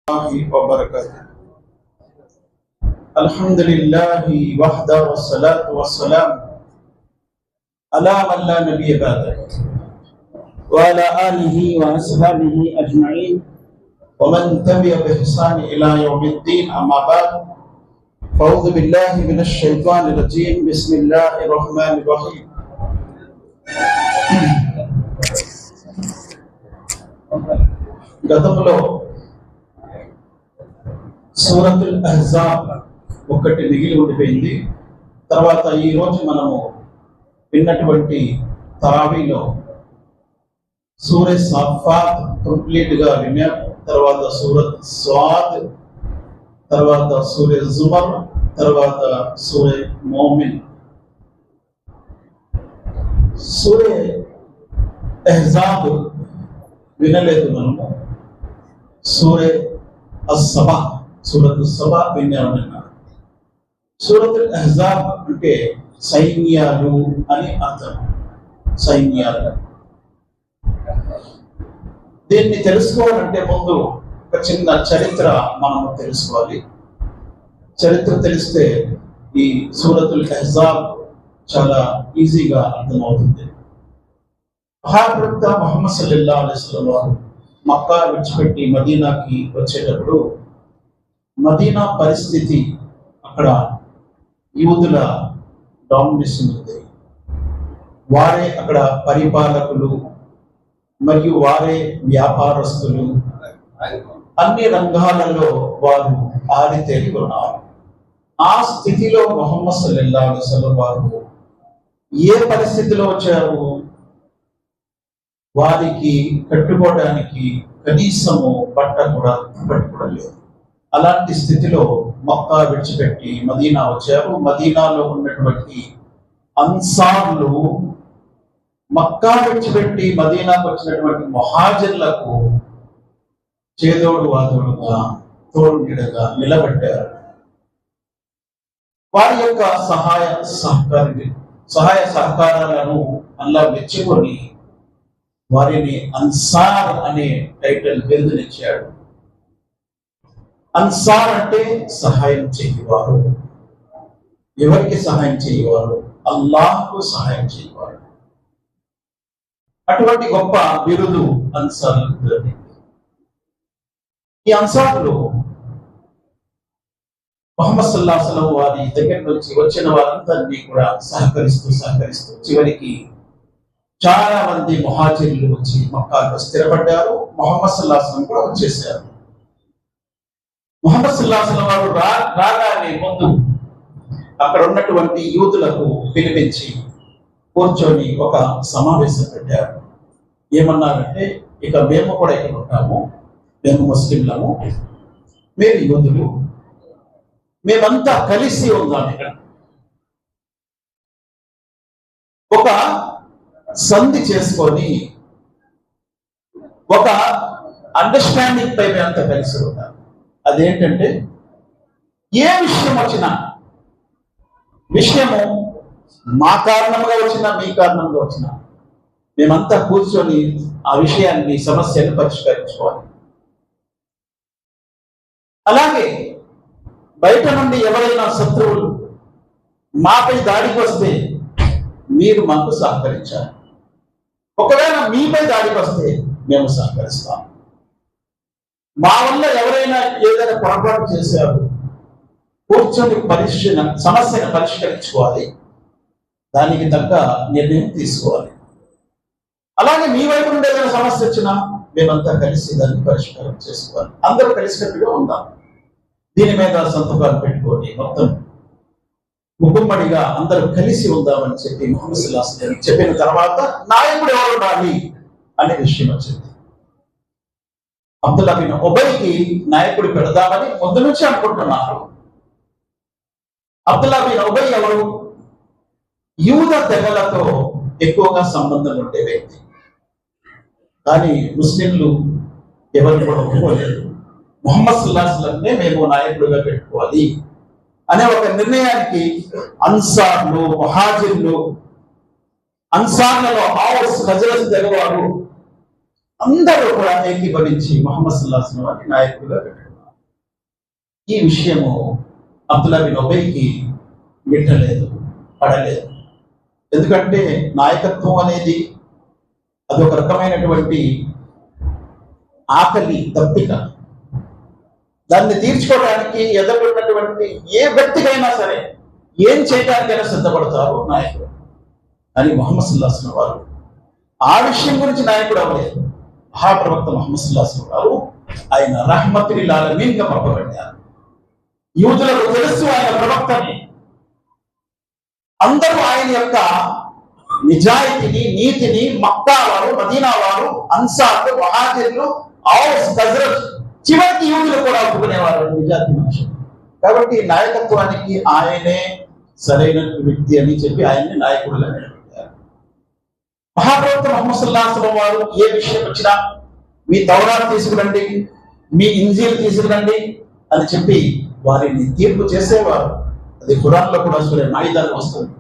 وبركاته. الحمد لله وحده والصلاة والسلام على من لا نبي بعده وعلى آله وأصحابه أجمعين ومن تبع بإحسان إلى يوم الدين. أما بعد، أعوذ بالله من الشيطان الرجيم. بسم الله الرحمن الرحيم. గతంలో సూరతుల్ అహ్జాబ్ ఒకటి మిగిలి ఉండిపోయింది. తర్వాత ఈ రోజు మనము విన్నటువంటి తరావీలో సూరత్ సాఫాత్ కంప్లీట్ గా విన్నాం. తర్వాత సూరత్ స్వాద్, తర్వాత సూరత్ జుమర్, తర్వాత సూరత్ మోమిన్. సూరత్ అహ్జాబ్ వినలేదు మనము. సూరత్ అస్-సబా, సూరత్ సబా విన్నామన్నారు. సూరత్ అహ్జాబ్ అంటే సైన్యాలు అని అర్థం. సైన్యాలు. దీన్ని తెలుసుకోవాలంటే ముందు ఒక చిన్న చరిత్ర మనము తెలుసుకోవాలి. చరిత్ర తెలిస్తే ఈ సూరతుల్ అహ్జాబ్ చాలా ఈజీగా అర్థమవుతుంది. మహాప్రవక్త ముహమ్మద్ సల్లల్లాహు అలైహి వసల్లం వారు మక్కా విడిచిపెట్టి మదీనాకి వచ్చేటప్పుడు మదీనా పరిస్థితి, అక్కడ యూదుల డామినేషన్ ఉంది. వారే అక్కడ పరిపాలకులు మరియు వారే వ్యాపారస్తులు. అన్ని రంగాలలో వారు ఆరితేరి ఉన్నారు. ఆ స్థితిలో ముహమ్మద్ సల్లల్లాహు అలైహి వసల్లం వారు ఏ పరిస్థితిలో వచ్చారు? వారికి కట్టుకోవడానికి కనీసము బట్ట కూడా లేదు. అలాంటి స్థితిలో మక్కా విడిచిపెట్టి మదీనా వచ్చారు. మదీనాలో ఉన్నటువంటి అన్సార్లు మక్కా విడిచిపెట్టి మదీనాకు వచ్చినటువంటి ముహాజిర్లకు చేదోడు వాదోడుగా తోడు నీడగా నిలబెట్టారు. వారి యొక్క సహాయ సహకారాలను అల్లాహ్ మెచ్చుకొని వారిని అన్సార్ అనే టైటిల్ బిరుదునిచ్చాడు. అన్సార్ అంటే సహాయం చేయవారు. ఎవరికి సహాయం చేయవారు? అల్లాహ్కు సహాయం చేయవారు. అటువంటి గొప్ప బిరుదు అన్సార్. ఈ అన్సార్లు ముహమ్మద్ సల్లల్లాహు అలైహి వసల్లం వారి దగ్గర నుంచి వచ్చిన వారందరినీ కూడా సహకరిస్తూ చివరికి చాలా మంది ముహాజిర్లు వచ్చి మక్కాలో స్థిరపడ్డారు. ముహమ్మద్ సల్లల్లాహు అలైహి వసల్లం కూడా వచ్చేసారు. ముహమ్మద్ సల్లల్లాహు అలైహి వసల్లం రాగానే ముందు అక్కడ ఉన్నటువంటి యూదులకు పిలిపించి కూర్చొని ఒక సమావేశం పెట్టారు. ఏమన్నారంటే, ఇక మేము కూడా ఇక్కడ ఉంటాము, మేము ముస్లింలము, మీరు యూదులు, మేమంతా కలిసి ఉందాం. ఇక్కడ ఒక సంధి చేసుకొని ఒక అండర్స్టాండింగ్ పై అంతా కలిసి ఉంటాం. అదేంటంటే, ఏ విషయం వచ్చినా, విషయము మా కారణంగా వచ్చినా మీ కారణంగా వచ్చినా, మేమంతా కూర్చొని ఆ విషయాన్ని, సమస్యను పరిష్కరించుకోవాలి. అలాగే బయట నుండి ఎవరైనా శత్రువులు మాపై దాడికి వస్తే మీరు మాకు సహకరించాలి. ఒకవేళ మీపై దాడికి వస్తే మేము సహకరిస్తాం. మా వల్ల ఎవరైనా ఏదైనా పొరపాటు చేశారు, కూర్చొని సమస్యను పరిష్కరించుకోవాలి, దానికి తగ్గ నిర్ణయం తీసుకోవాలి. అలాగే మీ వైపు నుండి ఏదైనా సమస్య వచ్చినా మేమంతా కలిసి దాన్ని పరిష్కారం చేసుకోవాలి. అందరూ కలిసికట్టుగా ఉందాం. దీని మీద సంతకాలు పెట్టుకొని మొత్తం ముకుమ్మడిగా అందరూ కలిసి ఉందామని చెప్పి ముహమ్మద్ సల్లల్లాహు అలైహి వసల్లం చెప్పిన తర్వాత నాయకుడు ఎవరు ఉండాలి అనే విషయం వచ్చింది. అబ్దుల్లా బిన్ ఉబైకి నాయకుడు పెడదామని ముందు నుంచి అనుకుంటున్నారు. అబ్దుల్లా బిన్ ఉబై ఎవరు? యూద తెగలతో ఎక్కువగా సంబంధం ఉండే వ్యక్తి. కానీ ముస్లింలు ఎవరు కూడా ఒప్పుకోలేదు. ముహమ్మద్ సల్లల్లాహు అలైహి వసల్లంనే మేము నాయకుడిగా పెట్టుకోవాలి అనే ఒక నిర్ణయానికి అన్సార్లు, ముహాజిర్లు, అన్సార్లలో ఔస్, ఖజరజ్ తెగవారు అందరూ కూడా ఏకీభవించి ముహమ్మద్ సల్లల్లాహు అలైహి వసల్లం నాయకుడిగా పెట్టారు. ఈ విషయము అబ్దుల్లా బిన్ ఉబైకి గిట్టలేదు, పడలేదు. ఎందుకంటే నాయకత్వం అనేది అదొక రకమైనటువంటి ఆకలి, దప్పిక. దాన్ని తీర్చుకోవడానికి ఎదుర్కొన్నటువంటి ఏ వ్యక్తికైనా సరే ఏం చేయడానికైనా సిద్ధపడతారు నాయకుడు. అని ముహమ్మద్ సల్లల్లాహు అలైహి వసల్లం వారు ఆ విషయం గురించి నాయకుడు అవ్వలేదు. మహాప్రవక్త ముహమ్మద్ సల్లల్లాహు అలైహి వసల్లం వారు ఆయన రహ్మతుల్ లిల్ ఆలమీన్గా పంపబడ్డారు. యూదులకు తెలుసు ఆయన ప్రవక్తని. అందరూ ఆయన యొక్క నిజాయితీని, నీతిని మక్కా వారు, మదీనా వారు, అన్సార్లు, ముహాజిర్లు, ఔస్, ఖజ్రజ్, చివరికి యూదులు కూడా ఒప్పుకునేవారు నిజాతి మనుషులు. కాబట్టి నాయకత్వానికి ఆయనే సరైన వ్యక్తి అని చెప్పి ఆయన్ని నాయకుడిగా నిలబెట్టారు. మహాప్రవక్త ముహమ్మద్ సల్లల్లాహు అలైహి వసల్లం వారు ఏ విషయం వచ్చినా మీ తౌరాత్ తీసుకురండి, మీ ఇంజీల్ తీసుకురండి అని చెప్పి వారిని తీర్పు చేసేవారు. అది ఖురాన్లో కూడా సూరా మాయిదాలో వస్తుంది.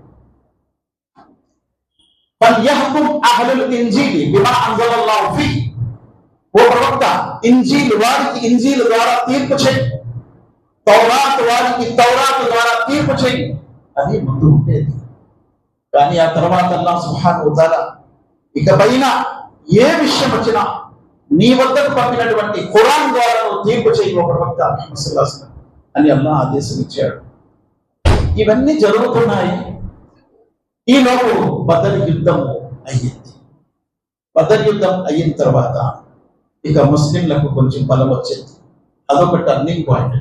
ఫల్యహకుమ్ అహ్లుల్ ఇంజీలి బిమా అంజలల్లాహు ఫీ. ఓ ప్రవక్త, ఇంజీల్ వారికి ఇంజీల్ ద్వారా తీర్పు చేయి, తౌరాత్ వారికి తౌరాత్ ద్వారా తీర్పు చేయి అని ముందు ఉండేది. కానీ ఆ తర్వాత అల్లాహ్ సుబ్హానహు వ తఆలా ఇకపైన ఏ విషయం వచ్చినా నీ వద్దకు పంపినటువంటి ఖురాన్ ద్వారా నువ్వు తీర్పు చేయి ఓ ప్రవక్త ముహమ్మద్ సల్లల్లాహు అలైహి వసల్లం అని అల్లాహ్ ఆదేశం ఇచ్చాడు. ఇవన్నీ జరుగుతున్నాయి. ఈలోపు బదర్ యుద్ధం అయ్యింది. బదర్ యుద్ధం అయిన తర్వాత ఇక ముస్లింలకు కొంచెం బలం వచ్చింది. అదొక టర్నింగ్ పాయింట్.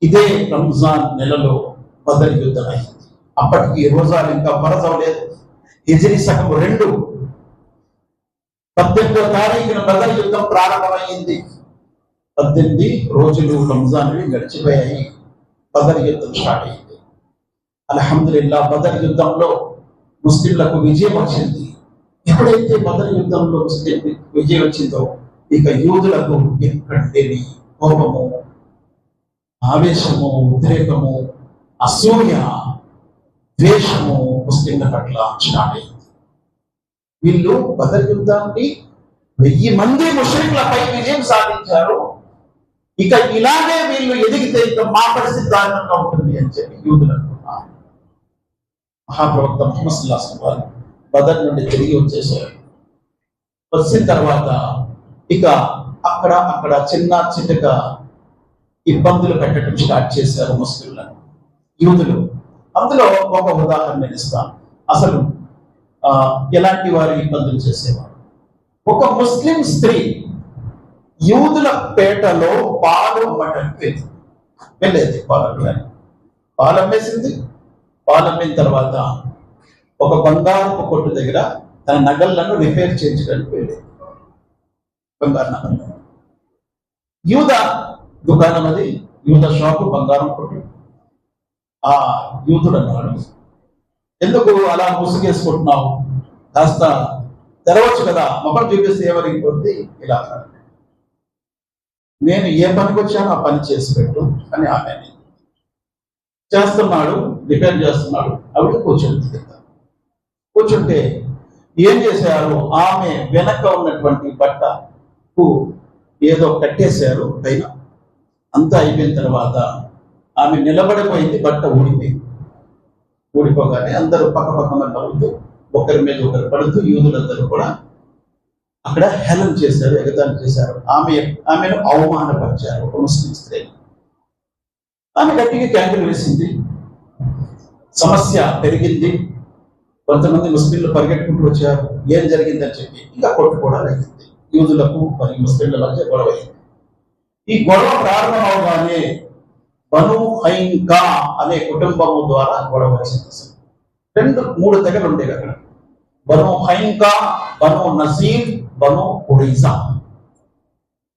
ఇదే రంజాన్ నెలలో బదర్ యుద్ధం అయింది. అప్పటికి రోజాలు ఇంకా ఫరజ్ అవ్వలేదు. హిజ్రీ సగం 2 18వ తారీఖున బదర్ యుద్ధం ప్రారంభమైంది. 18 రోజులు రంజాన్వి గడిచిపోయాయి. బదర్ యుద్ధం స్టార్ట్ అయింది. అల్హమ్దులిల్లాహ్ బదర్ యుద్ధంలో ముస్లింలకు విజయం వచ్చింది. ఎప్పుడైతే బదర్ యుద్ధంలో ముస్లింలకు విజయం వచ్చిందో ఇక యూదులకు ఎక్కడ లేని కోపము, ఆవేశము, ఉద్రేకము, అసూయ, ద్వేషము ముస్లింల పట్ల స్టార్ట్ అయింది. వీళ్ళు బదర్ యుద్ధాన్ని 1000 మంది ముష్రికులపై విజయం సాధించారు. ఇక ఇలాగే వీళ్ళు ఎదిగితే ఇక మా పరిస్థితి దారుణంగా ఉంటుంది అని చెప్పి యూదులు అనుకున్నారు. మహాప్రవక్త ముహమ్మద్ సల్లల్లాహు అలైహి వసల్లం బదర్ నుండి తిరిగి వచ్చేసారు. వచ్చిన తర్వాత ఇక అక్కడ చిన్న చిన్నక ఇబ్బందులు పెట్టడం స్టార్ట్ చేశారు ముస్లింలను, యూదులు. అందులో ఒక ఉదాహరణ ఇస్తాను. అసలు ఎలాంటి వారి ఇబ్బందులు చేసేవారు. ఒక ముస్లిం స్త్రీ యూదుల పేటలో పాలు అమ్మటానికి వెళ్ళేది. పాలు అమ్మేసింది. పాలు అమ్మిన తర్వాత ఒక బంగారపు కొట్టు దగ్గర తన నగలను రిపేర్ చేయించడానికి వెళ్ళేది. బంగారు నగలు, యూద దుకాణం, అది యూద షాపు, బంగారం కొట్టు. ఆ యూదుడు అన్నాడు, ఎందుకు అలా ముసుగేసుకుంటున్నావు, కాస్త తెరవచ్చు కదా, మొహం చూపిస్తే ఏమరిగిపోద్ది. ఇలా నేను ఏ పనికి వచ్చానో ఆ పని చేసి పెట్టు అని ఆమె చేస్తున్నాడు, రిపేర్ చేస్తున్నాడు. ఆవిడ కూర్చుంటే ఏం చేశారు, ఆమె వెనక ఉన్నటువంటి బట్టకు ఏదో కట్టేశారు పైన. అంతా అయిపోయిన తర్వాత ఆమె నిలబడిపోయింది, బట్ట ఊడిపోయింది. ఊడిపోగానే అందరూ పక్క నవ్వుతూ ఒకరి మీద ఒకరు పడుతూ యూదులందరూ కూడా అక్కడ హేళన చేశారు, ఎగతాళి చేశారు. ఆమెను అవమానపరిచారు. ఒక ముస్లిం స్త్రీ ఆమె గట్టిగా క్యాంకులు వేసింది. సమస్య పెరిగింది. కొంతమంది ముస్లింలు పరిగెట్టుకుంటూ వచ్చారు. ఏం జరిగిందని చెప్పి ఇంకా కొట్టుకోవడం అయింది. యూదులకు మరియు ముస్లింల మధ్య గొడవ అయింది. ఈ గొడవ ప్రారంభమవగానే బను హైన్కా అనే కుటుంబము ద్వారా గొడవ వచ్చింది. అసలు 2-3 తెగలు ఉండేవి అక్కడ. బను హైన్కా, బను నజీర్, బను ఖురైజా.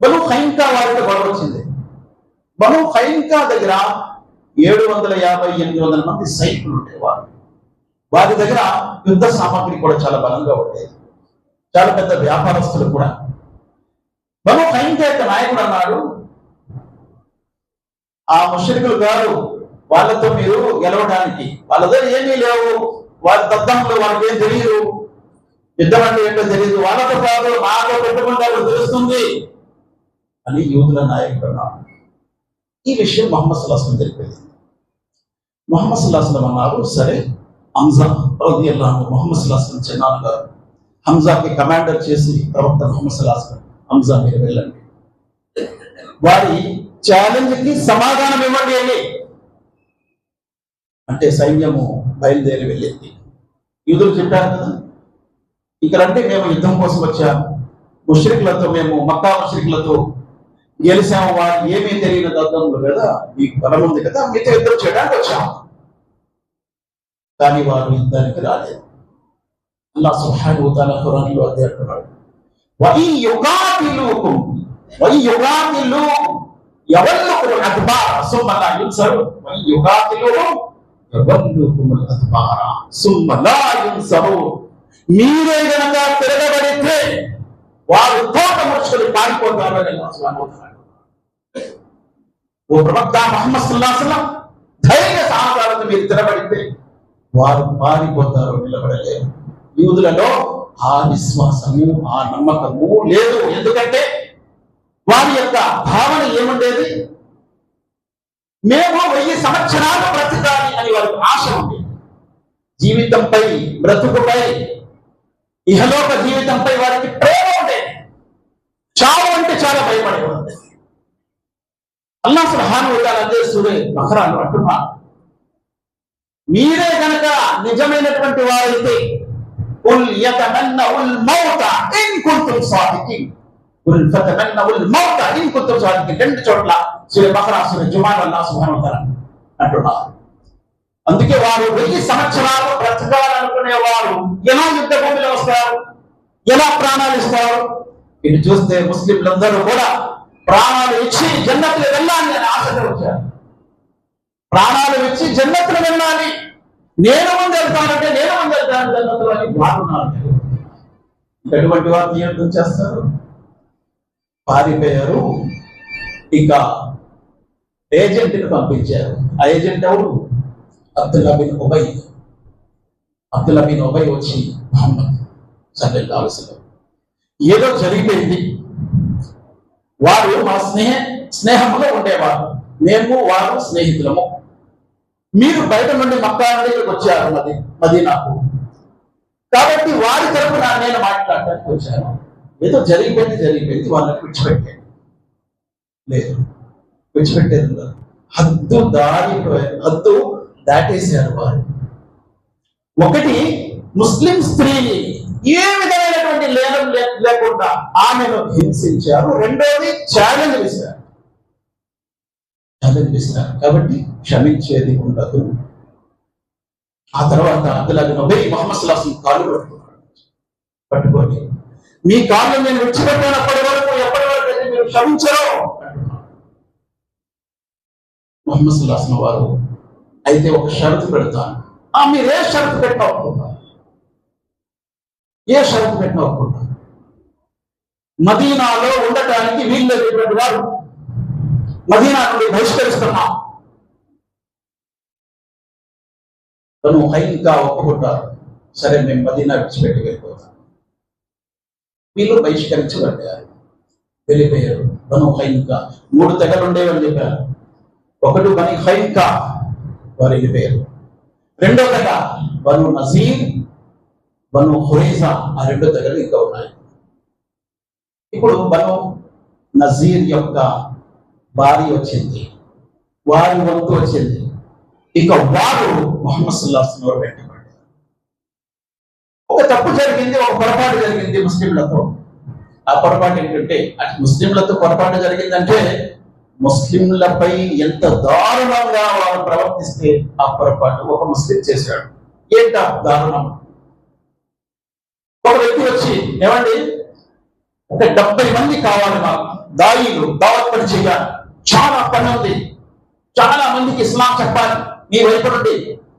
బను హైన్కా వారితో గొడవ వచ్చింది. బను హైన్కా దగ్గర 750-800 మంది సైనికులు ఉండేవారు. వారి దగ్గర యుద్ధ సామాగ్రి కూడా చాలా బలంగా ఉండేది. చాలా పెద్ద వ్యాపారస్తులు కూడా. బను హైన్కా యొక్క నాయకుడు అన్నాడు, ఆ ముష్రికులు గారు వాళ్ళతో మీరు గెలవడానికి, వాళ్ళ దగ్గర ఏమీ లేవు, వాళ్ళ దద్దంలో వాళ్ళకి ఏం తెలియదు, యుద్ధం అంటే ఏంటో తెలియదు, వాళ్ళతో కాదు నాతో పెట్టుకుంటారో తెలుస్తుంది అని యూదుల నాయకుడు అన్నాడు. ఈ విషయం మొహమ్మద్ సల్లల్లాహు అలైహి వసల్లం తెలిపింది. మొహమ్మద్ సల్లల్లాహు అలైహి వసల్లం అన్నారు, సరే హంజా రలియల్లాహు అన్హు మొహమ్మద్ సల్లల్లాహు అలైహి వసల్లం చిన్నాన్నగారు హంజాకి కమాండర్ చేసి ప్రవక్త మొహమ్మద్ సల్లల్లాహు అలైహి వసల్లం, హంజా మీరు వెళ్ళండి, వారి ఛాలెంజ్కి సమాధానం ఇవ్వండి అని అంటే సైన్యము బయలుదేరి వెళ్ళింది. యూదులు చెప్పారు కదా, ఇక్కడంటే మేము యుద్ధం కోసం వచ్చాము, ముష్రికులతో మేము మక్కా ముష్రికులతో గెలిచాము, వారు ఏమీ తెలియని దద్దములు కదా, మీకు బలం ఉంది కదా, మీతో యుద్ధం చేయడానికి వచ్చాము. కానీ వారు యుద్ధానికి రాలేదు. అల్లాహ్ సుబ్హానహు వ తఆలా ఖురాన్లో అదే అంటున్నాడు, వఇ యుగాతిలుకుం యవల్లుకుముల్ అద్బార సుమ్మ లా యున్సరు వఇ యుగాతిలుకుం యవల్లుకుముల్ అద్బార సుమ్మ లా యున్సరు. మీరే గనక తిరగబడితే వారు తోట ముచ్చుకొని పారిపోతారు అని అల్లాహ్ సుబ్హానహు వ తఆలా. ఓ ప్రవక్త ముహమ్మద్ సల్లల్లాహు అలైహి వసల్లం, ధైర్య సాహసాలతో మీరు తిరగబడితే వారు పారిపోతారు, నిలబడలేరు. యూదులలో ఆ విశ్వాసము ఆ నమ్మకము లేదు. ఎందుకంటే వారి యొక్క భావన ఏముండేది, మేము 1000 సంవత్సరాలు బ్రతకాలి అని వారికి ఆశ ఉంది. జీవితంపై, బ్రతుకుపై, ఇహలోక జీవితంపై వారికి ప్రేమ ఉండేది. చావు అంటే చాలా భయపడేవారు. అల్లాహ్ సుబ్హానహు వ తఆలా అదే సూరా బఖరాలో అంటున్నారు, మీరే గనక నిజమైనటువంటి వారైతే قل يتمنوا الموت إن كنتم صادقين قل فتمنوا الموت إن كنتم صادقين. రెండు చోట్ల సూరా బఖరా, సూరా జుమాలో అల్లాహ్ సుబ్హానహు వ తఆలా అంటున్నారు. అందుకే వారు 1000 సంవత్సరాలు బ్రతకాలనుకునే వారు ఎలా యుద్ధ భూమిలో వస్తారు, ఎలా ప్రాణాలు ఇస్తారు? ఇటు చూస్తే ముస్లింలందరూ కూడా ప్రాణాలు ఇచ్చి జన్నతులు వెళ్ళాలి అని ఆశతో వచ్చారు. ప్రాణాలు ఇచ్చి జన్నతులు వెళ్ళాలి, నేను ముందు వెళ్తానంటే నేను ముందు వెళ్తాను జన్నతులు అని బాగున్నారు. ఎటువంటి వారు యుద్ధం చేస్తారు? పారిపోయారు. ఇక ఏజెంట్ని పంపించారు. ఆ ఏజెంట్ ఎవరు? Abdullah bin Ubay. Abdullah bin Ubay వచ్చి ముహమ్మద్ సల్లల్లాహు అలైహి వసల్లం ఏదో జరిగిపోయింది, వారు మా స్నేహంలో ఉండేవారు, మేము వారు స్నేహితులము, మీరు బయట నుండి మక్కా నుండి వచ్చారు మదీనాకు, కాబట్టి వారి తరపున నేను మాట్లాడటానికి వచ్చాను. ఏదో జరిగిపోయింది వాళ్ళని విడిచిపెట్టాను. లేదు, విడిచిపెట్టేది హద్దు దాటేశారు వారు. ఒకటి, ముస్లిం స్త్రీని ఏ విధమైనటువంటి లేనం లేకుండా ఆమెను హింసించారు. రెండోది ఛాలెంజ్ విసిరారు. కాబట్టి క్షమించేది ఉండదు. ఆ తర్వాత అబ్దుల్లా బిన్ ఉబై ముహమ్మద్ సల్లల్లాహు అలైహి వసల్లం కాళ్ళు పట్టుకొని, మీ కాళ్ళు నేను విడిచిపెట్టినప్పటి వరకు ఎప్పటి వరకు అయితే మీరు క్షమించరు ముహమ్మద్ సల్లల్లాహు అలైహి వసల్లం వారు. అయితే ఒక షరతు పెడతాను. మీరు ఏ షరతు పెట్టినా ఒప్పుకుంటారు, ఏ షరతు పెట్టినా ఒప్పుకుంటారు. మదీనాలో ఉండటానికి వీళ్ళటువంటి వారు మదీనా నుండి బహిష్కరిస్తున్నాం. బను ఖైనుకా ఒప్పుకుంటారు, సరే మేము మదీనా విడిచిపెట్టి వెళ్ళిపోతాం. వీళ్ళు బహిష్కరించబడ్డారు, వెళ్ళిపోయారు. బను ఖైనుకా 3 తెగలు ఉండేవని చెప్పారు. ఒకటి బని ఖైనుకా, వారు వెళ్ళిపోయారు. రెండో తెగ బను నజీర్, బను ఖురైజా, ఆ 2 తెగలు ఇంకా ఉన్నాయి. ఇప్పుడు బను నజీర్ యొక్క భార్య వచ్చింది, వారి వంతు వచ్చింది. ఇక వారు ముహమ్మద్ సల్లల్లాహు అలైహి వసల్లం వెంటబడ్డారు. ఒక తప్పు జరిగింది, ఒక పొరపాటు జరిగింది ముస్లింలతో. ఆ పొరపాటు ఏంటంటే, ముస్లింలతో పొరపాటు జరిగిందంటే ముస్లింలపై ఎంత దారుణంగా వారు ప్రవర్తిస్తే ఆ పొరపాటు ఒక ముస్లిం చేశాడు. ఏంటా దారుణం? ఒక వ్యక్తి వచ్చి, ఏమండి ఒక 70 మంది కావాలి మాకు, దాయిలు దావత్ పని చేయాలి, చాలా పని ఉంది, చాలా మందికి ఇస్లాం చెప్పాలి, మీ వైపు నుండి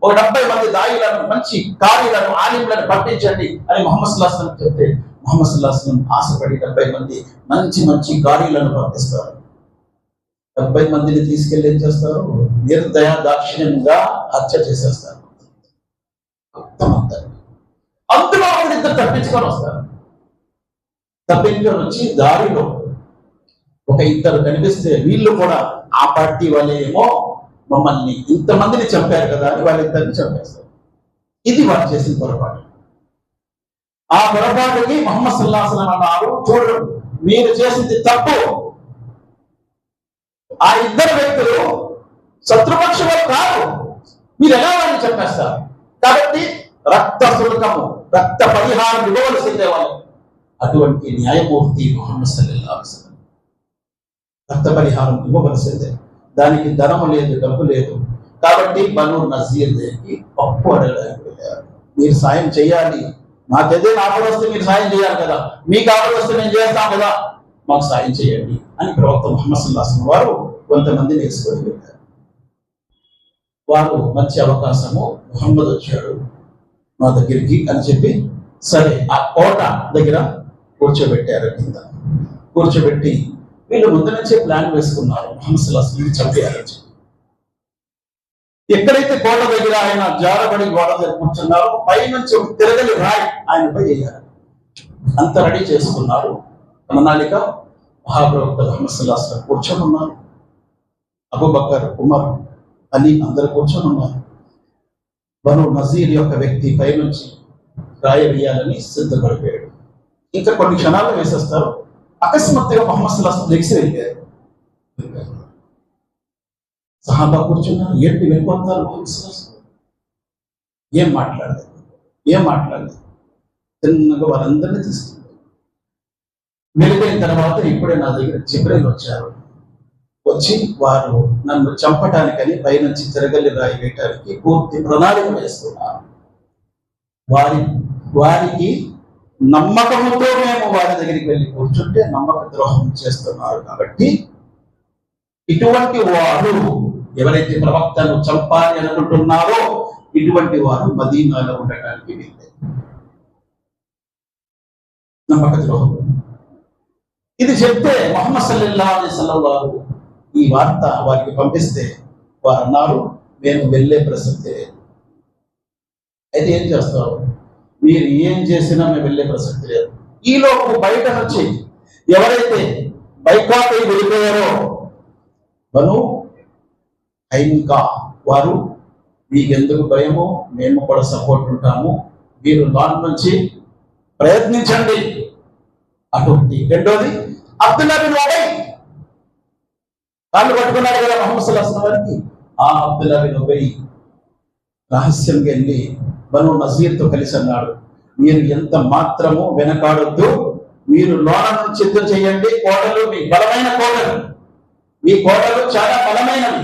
ఒక 70 మంది దాయిలను, మంచి కారీలను, ఆలింలను పంపించండి అని ముహమ్మద్ సల్లల్లాహు అలైహి వసల్లం చెప్తే, ముహమ్మద్ సల్లల్లాహు అలైహి వసల్లం ఆశపడి 70 మంది మంచి కారీలను పంపిస్తారు. 70 మందిని తీసుకెళ్లి ఏం చేస్తారు? నిర్దయ దాక్షిణ్యంగా హత్య చేసేస్తారు. అందులో ఒకరిద్దరు తప్పించుకొని వస్తారు. తప్పించుకొని వచ్చి దారిలో ఒక ఇద్దరు కనిపిస్తే వీళ్ళు కూడా ఆ పార్టీ వాళ్ళే ఏమో మమ్మల్ని ఇంతమందిని చంపారు కదా అని వాళ్ళిద్దరిని చంపేస్తారు. ఇది వాళ్ళు చేసిన పొరపాటు. ఆ పొరపాటుకి ముహమ్మద్ సల్లల్లాహు అలైహి వసల్లం అన్నారు, చూడు మీరు చేసింది తప్పు. ఆ ఇద్దరు వ్యక్తులు శత్రుపక్షులు కాదు, మీరు ఎలా వాళ్ళని చంపేస్తారు? కాబట్టి రక్త శుల్కము, రక్త పరిహారం ఇవ్వవలసిందే వాళ్ళు. అటువంటి న్యాయమూర్తి ముహమ్మద్ సల్లల్లాహు అలైహి వసల్లం. రక్త పరిహారం ఇవ్వవలసిందే. దానికి ధనము లేదు, డబ్బు లేదు. కాబట్టి బను నజీర్ దగ్గరికి అప్పు అడగడానికి వెళ్ళారు. మీరు సాయం చేయాలి, మాకేదైనా ఆపద వస్తే మీరు సాయం చేయాలి కదా, మీకు ఆపద వస్తే మేము చేస్తాం కదా, మాకు సాయం చేయండి అని ప్రవక్త ముహమ్మద్ సల్లల్లాహు అలైహి వసల్లం వారు కొంతమందిని వేసుకొని వెళ్ళారు. వారు మంచి అవకాశము, ముహమ్మద్ వచ్చాడు మా దగ్గరికి అని చెప్పి సరే ఆ కోట దగ్గర కూర్చోబెట్టారు. కింద కూర్చోబెట్టి వీళ్ళు ముందు నుంచే ప్లాన్ వేసుకున్నారు, ముహమ్మద్ సల్లల్లాహు అలైహి వసల్లం చంపేయాలని. ఎక్కడైతే కోట దగ్గర ఆయన జారబడి గోడ దగ్గర కూర్చున్నారు, పైనుంచి ఒక తిరగలి రాయి ఆయనపై వేయాలి. అంత రెడీ చేసుకున్నారు. ప్రణాళిక. మహాప్రవక్త ముహమ్మద్ సల్లల్లాహు అలైహి వసల్లం కూర్చొని ఉన్నారు, అబూబకర్, ఉమర్, అలీ అందరూ కూర్చొని ఉన్నారు. బను నజీర్ యొక్క వ్యక్తి పైనుంచి రాయి వేయాలని సిద్ధపడిపోయాడు. ఇంకా కొన్ని క్షణాలు వేసేస్తారు. అకస్మాత్తుగా ముహమ్మద్ సల్లల్లాహు అలైహి వసల్లం లెగిసి వెళ్ళారు. సహాబా కూర్చున్నారు, ఏంటి వెళ్ళిపోతున్నారు? ముహమ్మద్ సల్లల్లాహు అలైహి వసల్లం ఏం మాట్లాడలేదు. తిన్నగా వారందరినీ తీసుకుంటారు. వెళ్ళిపోయిన తర్వాత ఇప్పుడే నా దగ్గర జిబ్రీల్ వచ్చారు. వచ్చి వారు నన్ను చంపటానికని పైనుంచి తిరగలి రాయి వేయటానికి పూర్తి ప్రణాళిక వేస్తున్నారు. వారికి నమ్మకంతో మేము వారి దగ్గరికి వెళ్ళి కూర్చుంటే నమ్మక ద్రోహం చేస్తున్నారు. కాబట్టి ఇటువంటి వారు ఎవరైతే ప్రవక్తను చంపాలి అనుకుంటున్నారో ఇటువంటి వారు మదీనాలో ఉండటానికి వీల్లేదు. నమ్మక ద్రోహం. ఇది చెప్తే ముహమ్మద్ సల్లల్లాహు అలైహి వసల్లం వారు ఈ వార్త వారికి పంపిస్తే వారు అన్నారు, మేము వెళ్ళే ప్రసక్తే లేదు. అయితే ఏం చేస్తారు? మీరు ఏం చేసినా మేము వెళ్ళే ప్రసక్తి లేదు. ఈలోపు బయట నుంచి ఎవరైతే బైకాట్ అయి వెళ్ళిపోయారో బను ఐన్కా వారు, మీకెందుకు భయమో మేము కూడా సపోర్ట్ ఉంటాము, మీరు లాన్ నుంచి ప్రయత్నించండి. అటువంటి రెండోది అబ్దుల్లా బిన్ ఉబై వాళ్ళు పట్టుకున్నారు కదా ముహమ్మద్ సల్లల్లాహు అలైహి వసల్లం వారికి. ఆ అబ్దుల్లా బిన్ ఉబై రహస్యంగా వెళ్ళి బను నజీర్తో కలిసి అన్నాడు, మీరు ఎంత మాత్రము వెనకాడొద్దు, మీరు లోన నుంచి యుద్ధం చేయండి. కోటలు మీ బలమైన కోటలు, మీ కోటలు చాలా బలమైనవి.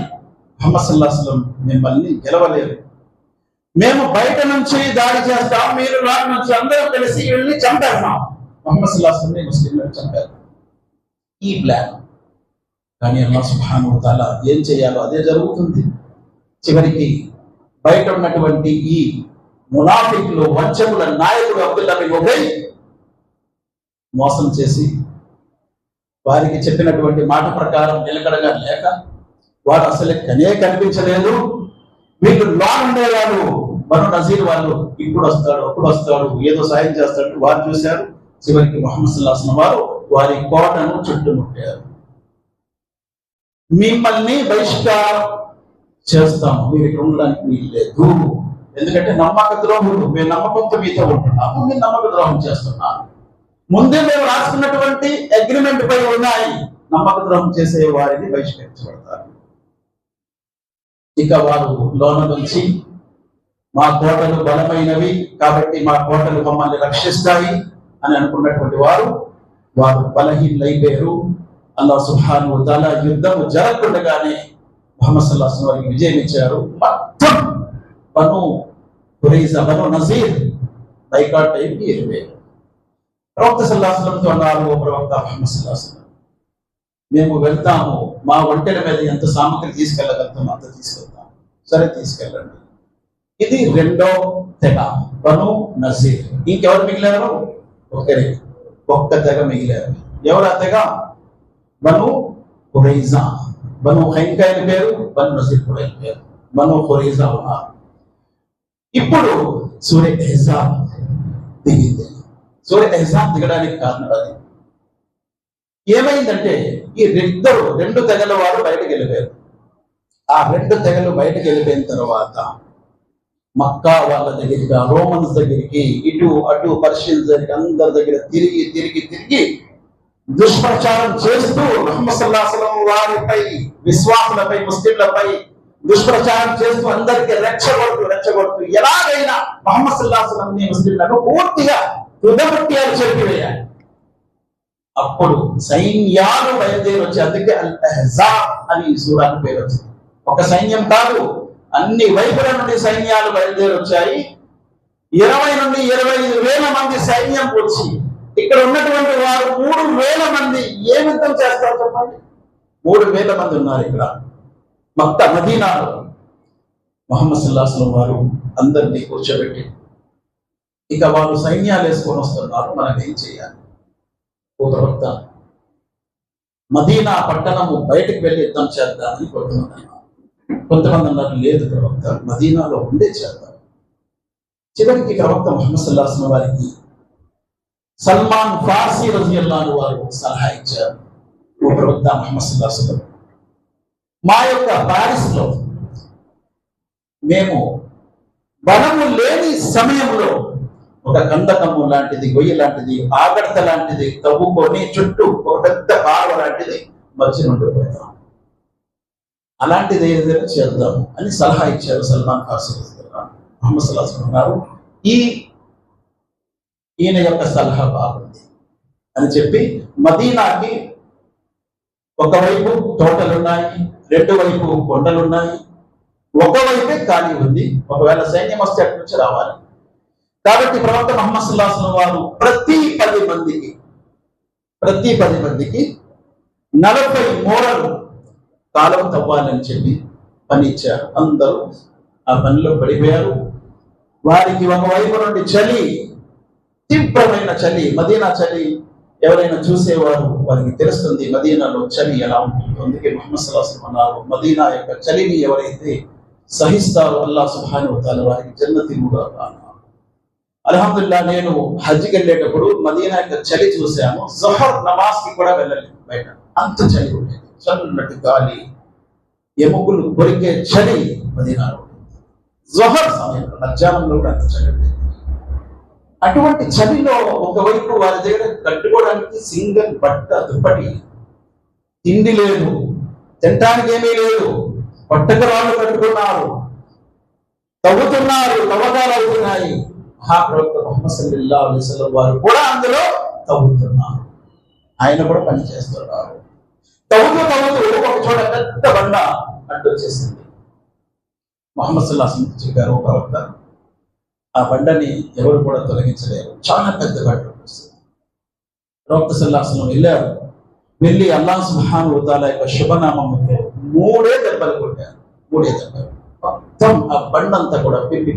ముహమ్మద్ సల్లల్లాహు అలైహి వసల్లం మిమ్మల్ని గెలవలేరు. మేము బయట నుంచి దాడి చేస్తాం, మీరు లోన నుంచి అందరూ కలిసి వెళ్ళి చంపేస్తాం. ముహమ్మద్ సల్లల్లాహు అలైహి వసల్లం ముస్లింలను చంపారు. ఈ ప్లాన్. కానీ అల్లాహ్ సుబ్హానహు వ తఆలా ఏం చేయాలో అదే జరుగుతుంది. చివరికి బయట ఉన్నటువంటి ఈ మునాఫికులు, వంచకుల నాయకుడు అబ్దుల్లా బిన్ ఉబై మోసం చేసి వారికి చెప్పినటువంటి మాట ప్రకారం నిలకడగా లేక వాడు అసలు కనిపించలేదు. వీళ్ళు లాన్ ఉండేవాడు బను నజీర్ వాళ్ళు, ఇప్పుడు వస్తాడు అప్పుడు వస్తాడు ఏదో సాయం చేస్తాడు వారు చూశారు. చివరికి ముహమ్మద్ సల్లల్లాహు అలైహి వసల్లం వారు వారి కోటను చుట్టుముట్టారు. మిమ్మల్ని బహిష్కారం చేస్తాము, మీరు ఇక్కడ ఉండడానికి వీలు లేదు. ఎందుకంటే నమ్మక ద్రోహులు, మేము నమ్మకంతో మీతో ఉంటున్నాము, మీరు నమ్మక ద్రోహం చేస్తున్నాము. ముందే మేము రాసుకున్నటువంటి అగ్రిమెంట్ పై ఉన్నాయి, నమ్మక ద్రోహం చేసే వారిని బహిష్కరించబడతారు. ఇక వారు లోన నుంచి మా కోటలు బలమైనవి కాబట్టి మా కోటలు మమ్మల్ని రక్షిస్తాయి అని అనుకున్నటువంటి వారు బలహీనైపోయారు. అల్లాహ్ సుబ్హానహు వ తఆలా యుద్ధం జరగకుండానే ముహమ్మద్ సల్లల్లాహు అలైహి వసల్లం వారికి విజయం ఇచ్చారు. మొత్తం బను ఖురైజా, బను నజీర్ బైకాట్ అయ్యి వెళ్ళిపోయారు. ప్రవక్త సల్లల్లాహు అలైహి వసల్లంతో అన్నారు, ఓ ప్రవక్త ముహమ్మద్ సల్లల్లాహు అలైహి వసల్లం, మేము వెళ్తాము, మా ఒంటెల మీద ఎంత సామగ్రి తీసుకెళ్ళగలుగుతామో అంత తీసుకెళ్తాము. సరే తీసుకెళ్ళండి. ఇది రెండో తెగ బను నజీర్. ఇంకెవరు మిగిలారు? ఒక్క తెగ మిగిలారు. ఎవరు ఆ తెగ? బను ఖురైజా. బను ఖైనుకా పేరు, బను నజీర్ కూడా పేరు. బను ఖురైజా ఉన్నారు. ఇప్పుడు సూరే అహ్జాబ్ దిగింది. సూరే అహ్జాబ్ దిగడానికి కారణం అది. ఏమైందంటే ఈ రెండు తెగల వారు బయటకు వెళ్ళిపోయారు. ఆ రెండు తెగలు బయటకు వెళ్ళిపోయిన తర్వాత మక్కా వాళ్ళ దగ్గరికి, రోమన్స్ దగ్గరికి, ఇటు అటు పర్షియన్స్ దగ్గరికి, అందరి దగ్గర తిరిగి తిరిగి తిరిగి దుష్ప్రచారం చేస్తూ ముహమ్మద్ సల్లల్లాహు అలైహి వసల్లం వారిపై, విశ్వాసులపై, ముస్లింలపై దుష్ప్రచారం చేస్తూ అందరికి రెచ్చగొడుతూ ఎలాగైనా ముహమ్మద్ సల్లల్లాహు అలైహి వసల్లం ముస్లింలను పూర్తిగా తుదముట్టియాలు చెప్పివేయాలి. అప్పుడు సైన్యాలు బయలుదేరి వచ్చి, అందుకే అల్ అహ్జాబ్ అని సూరాకు పేరు వచ్చింది. ఒక సైన్యం కాదు, అన్ని వైపుల నుండి సైన్యాలు బయలుదేరి వచ్చాయి. 20 నుండి 25 వేల మంది సైన్యం వచ్చి ఇక్కడ ఉన్నటువంటి వారు 3,000 మంది ఏ యుద్ధం చేస్తారు చెప్పండి? 3,000 మంది ఉన్నారు ఇక్కడ మక్కా మదీనాలో. ముహమ్మద్ సల్లల్లాహు అలైహి వసల్లం వారు అందరినీ కూర్చోబెట్టి, ఇక వారు సైన్యాలు వేసుకొని వస్తున్నారు, మనం ఏం చేయాలి? ఓ ప్రవక్త, మదీనా పట్టణము బయటకు వెళ్ళి యుద్ధం చేద్దామని కొంతమంది అన్నారు, లేదు ప్రవక్త, మదీనాలో ఉండే చేద్దాం. చివరికి ప్రవక్త ముహమ్మద్ సల్లల్లాహు అలైహి వసల్లం వారికి సల్మాన్ ఫార్సీ రజియల్లాహు అన్హు వారు సలహా ఇచ్చారు, ఓ ప్రవక్త ముహమ్మద్ సల్లల్లాహు అలైహి వసల్లం, మా యొక్క పారిస్ లో మేము బలము లేని సమయంలో ఒక కందకము లాంటిది, గొయ్యి లాంటిది, ఆగడత లాంటిది తవ్వుకొని చుట్టూ ఒక పెద్ద కాలువ లాంటిది మధ్య నుండి పోతాం, అలాంటిది ఏదైనా చేద్దాము అని సలహా ఇచ్చారు సల్మాన్ ఫార్సీ రజియల్లాహు అన్హు. ముహమ్మద్ సల్లల్లాహు అలైహి వసల్లం అన్నారు, ఈయన యొక్క సలహా బాగుంది అని చెప్పి మదీనాకి ఒకవైపు తోటలున్నాయి, రెండు వైపు కొండలున్నాయి, ఒకవైపే ఖాళీ ఉంది, ఒకవేళ సైన్యం వస్తే అక్కడి నుంచి రావాలి. కాబట్టి ప్రవక్త ముహమ్మద్ సల్లల్లాహు అలైహి వసల్లం వారు ప్రతి 10 మందికి 40 మూరలు కాలం తవ్వాలని చెప్పి పని ఇచ్చారు. అందరూ ఆ పనిలో పడిపోయారు. వారికి ఒకవైపు నుండి చలి, తీవ్రమైన చలి, మదీనా చలి ఎవరైనా చూసేవారు వారికి తెలుస్తుంది మదీనాలో చలి ఎలా ఉంటుంది. అందుకే ముహమ్మద్ సల్లల్లాహు అలైహి వసల్లం అన్నారు, మదీనా యొక్క చలిని ఎవరైతే సహిస్తారో అల్లాహ్ సుబ్హానహు వ తఆలా వారికి జన్నతిగా అన్నారు. అల్హమ్దులిల్లాహ్, నేను హజ్కి వెళ్ళేటప్పుడు మదీనా యొక్క చలి చూశాను. జుహర్ నమాజ్ కి కూడా వెళ్ళలేదు, బయట అంత చలి ఉండేది, చల్లటి గాలి, ఎముకలు కొరికే చలి మదీనాలో. జుహర్ సమయంలో మధ్యాహ్నంలో కూడా అంత చలి ఉండేది. అటువంటి చలిలో ఒకవైపు వారి దగ్గర కట్టుకోవడానికి సింగిల్ బట్ట, దుప్పటి, తిండి లేదు, తినడానికి ఏమీ లేదు, పట్టక రాళ్ళు కట్టుకున్నారు, తవ్వుతున్నారు, తవ్వకాలు అవుతున్నాయి. మహాప్రవక్త ముహమ్మద్ సల్లల్లాహు అలైహి వసల్లం వారు కూడా అందులో తవ్వుతున్నారు, ఆయన కూడా పని చేస్తున్నారు. తవ్వుతూ ఒక చోట పెద్ద బండ అడ్డు వచ్చేసింది. ముహమ్మద్ సల్లల్లాహు అలైహి వసల్లం చెప్పారు, ఓ ప్రవక్త, ఆ బండని ఎవరు కూడా తొలగించలేరు, చాలా పెద్ద బండ వస్తుంది. ప్రవక్త సల్లల్లాహు అలైహి వసల్లం వెళ్ళారు. వెళ్ళి అల్లాహ్ సుబ్హానహు వ తఆలా యొక్క శుభనామంతో 3 దెబ్బలు కొట్టారు. 3 దెబ్బలు మొత్తం ఆ బండంతా కూడా పిప్పి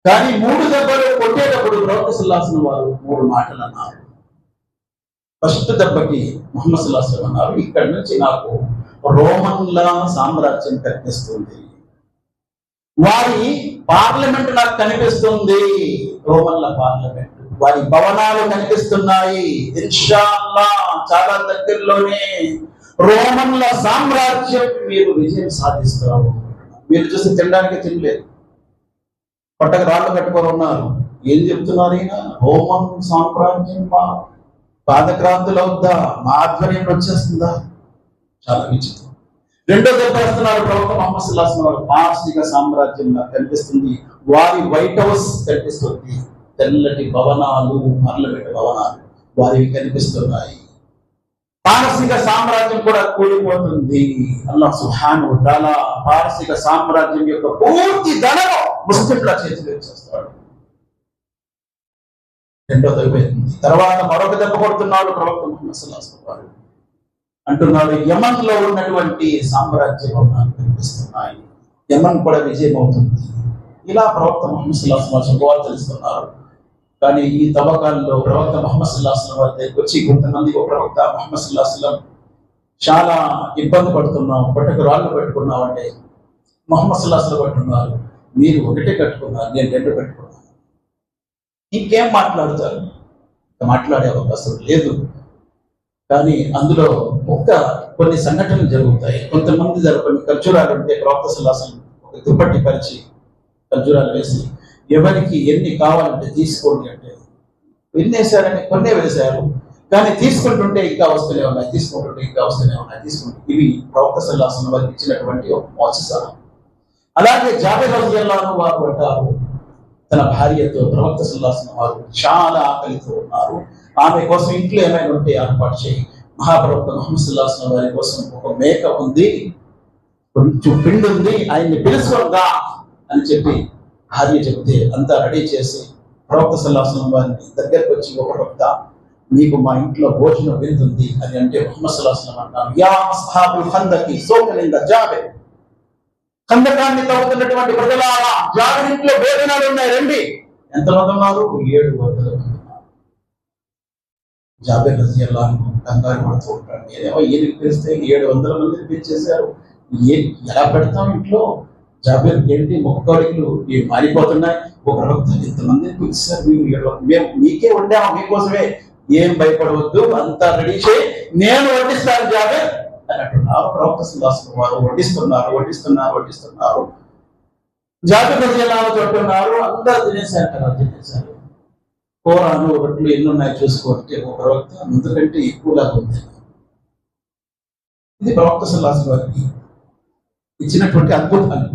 కానీ 3 దెబ్బలు కొట్టేటప్పుడు ప్రవక్త సల్లల్లాహు అలైహి వసల్లం వారు 3 మాటలు అన్నారు. ఫస్ట్ దెబ్బకి ముహమ్మద్ సల్లల్లాహు అలైహి వసల్లం అన్నారు, ఇక్కడి నుంచి నాకు రోమన్ల సామ్రాజ్యం కనిపిస్తుంది, వారి పార్లమెంట్ నాకు కనిపిస్తుంది, రోమన్ల పార్లమెంట్, వారి భవనాలు కనిపిస్తున్నాయి, ఇన్షాఅల్లాహ్ చాలా దగ్గరలోనే రోమన్ల సామ్రాజ్యం మీరు విజయం సాధిస్తారు. మీరు చూసి తినడానికి తినలేదు, పట్టక రాళ్ళు కట్టుకొని ఉన్నారు. ఏం చెప్తున్నారు ఈయన? రోమన్ సామ్రాజ్యం మా పాదక్రాంతులు అవుద్దా, మా ఆధ్వర్యంలో వచ్చేస్తుందా? చాలా విచిత్రం. రెండో దెబ్బ వేస్తున్నారు ప్రవక్త ముహమ్మద్ సల్లల్లాహు అలైహి వసల్లం, పార్సీక సామ్రాజ్యం నాకు కనిపిస్తుంది, వారి వైట్ హౌస్ కనిపిస్తుంది, తెల్లటి భవనాలు, పార్లమెంట్ భవనాలు వారివి కనిపిస్తున్నాయి, పారసీక సామ్రాజ్యం కూడా కూలిపోతుంది. అల్లాహ్ సుబ్హానహు వ తఆలా పారసీక సామ్రాజ్యం యొక్క పూర్తి ధనము ముస్లింల చేతిలో ఇచ్చేస్తాడు. రెండో దెబ్బ. తర్వాత మరొక దెబ్బ కొడుతున్నాడు ప్రవక్త ముహమ్మద్ సల్లల్లాహు అలైహి వసల్లం, అంటున్నాడు, యమన్ లో ఉన్నటువంటి సామ్రాజ్యం నాకు కనిపిస్తున్నాయి, యమన్ కూడా విజయం అవుతుంది. ఇలా ప్రవక్త ముహమ్మద్ సల్లల్లాహు అలైహి వసల్లం శుభవార్త తెలుస్తున్నారు. కానీ ఈ తవ్వకాల్లో ప్రవక్త ముహమ్మద్ సల్లల్లాహు అలైహి వసల్లం దగ్గరికి వచ్చి కొంతమంది, ఓ ప్రవక్త ముహమ్మద్ సల్లల్లాహు అలైహి వసల్లం, చాలా ఇబ్బంది పడుతున్నాం, పట్టకు రాళ్ళు పెట్టుకున్నాం అంటే ముహమ్మద్ సల్లల్లాహు అలైహి వసల్లం అంటున్నారు, మీరు ఒకటే కట్టుకున్నారు, నేను 2 పెట్టుకున్నాను, ఇంకేం మాట్లాడతారు? మాట్లాడే అవకాశం లేదు. కానీ అందులో కొన్ని సంఘటనలు జరుగుతాయి. కొంతమంది కొన్ని ఖర్జూరాలు ఉంటే ప్రవక్త సల్లల్లాహు ఒక దుప్పటి పరిచి ఖర్జూరాలు వేసి ఎవరికి ఎన్ని కావాలంటే తీసుకోండి అంటే ఎన్ని వేశారని కొన్నే వేశారు. కానీ తీసుకుంటుంటే ఇంకా వస్తూనే ఉన్నాయి, తీసుకుంటుంటే ఇంకా వస్తూనే ఉన్నాయి, ఇవి ప్రవక్త సల్లల్లాహు అలైహి వసల్లం వారికి ఇచ్చినటువంటి ఒక మోస. అలాగే జాబిర్ రలియల్లాహు అన్హు వారు అంటారు, తన భార్యతో ప్రవక్త సల్లల్లాహు అలైహి వసల్లం వారు చాలా ఆకలితో ఉన్నారు, ఆమె కోసం ఇంట్లో ఏమైనా ఉంటే ఏర్పాటు చేయి. మహాప్రవక్త ముహమ్మద్ సల్లల్లాహు అలైహి వసల్లం వారి కోసం ఒక మేక ఉంది, కొంచెం పిండి ఉంది, ఆయన్ని పిలుచుకోగా అని చెప్పి భార్య చెప్తే అంతా రెడీ చేసి ప్రవక్త సల్లల్లాహు అలైహి వసల్లం వారిని దగ్గరకు వచ్చి, ఒక ప్రవక్త మీకు మా ఇంట్లో భోజనం వెళ్తుంది అని అంటే ముహమ్మద్ సల్లల్లాహు అలైహి వసల్లం అన్నారు, యా అస్హాబుల్ ఖందకి సోకలింద జాబిర్, ఖందకాన్ని తవ్వుతున్నటువంటి ప్రజలారా జాబిర్ ఇంట్లో భోజనాలు ఉన్నాయి రండి. ఎంతమంది ఉన్నారు? 700 మంది ఉన్నారు. జాబిర్ రలియల్లాహు అన్హు కంగారు పడుతూ ఉంటాడు, నేనేమో ఈయనకి పిలిస్తే 700 మందిని పిలిచేశారు, ఎలా పెడతాం ఇంట్లో? జాబిర్ ఏంటి ముఖకవళికలు మారిపోతున్నాయి, ఒక ప్రవక్త ఇంతమందిని పిలిచారు, మేము మీకే ఉండాము, మీకోసమే, ఏం భయపడవద్దు, అంతా రెడీ చేయి, నేను వడ్డిస్తాను జాబిర్ అని అంటున్నారు. ప్రవక్త సల్లల్లాహు అలైహి వసల్లం వారు వడ్డిస్తున్నారు. జాబిర్ రలియల్లాహు అన్హు అంటున్నారు, అందరూ తినేశారు. కూరలు రొట్లు ఎన్ని ఉన్నాయి చూసుకోండి, ఒక ప్రవక్త ముందు కంటే ఎక్కువగా ఉంది. ఇది ప్రవక్త సల్లల్లాహు అలైహి వసల్లం వారికి ఇచ్చినటువంటి అద్భుతాలు.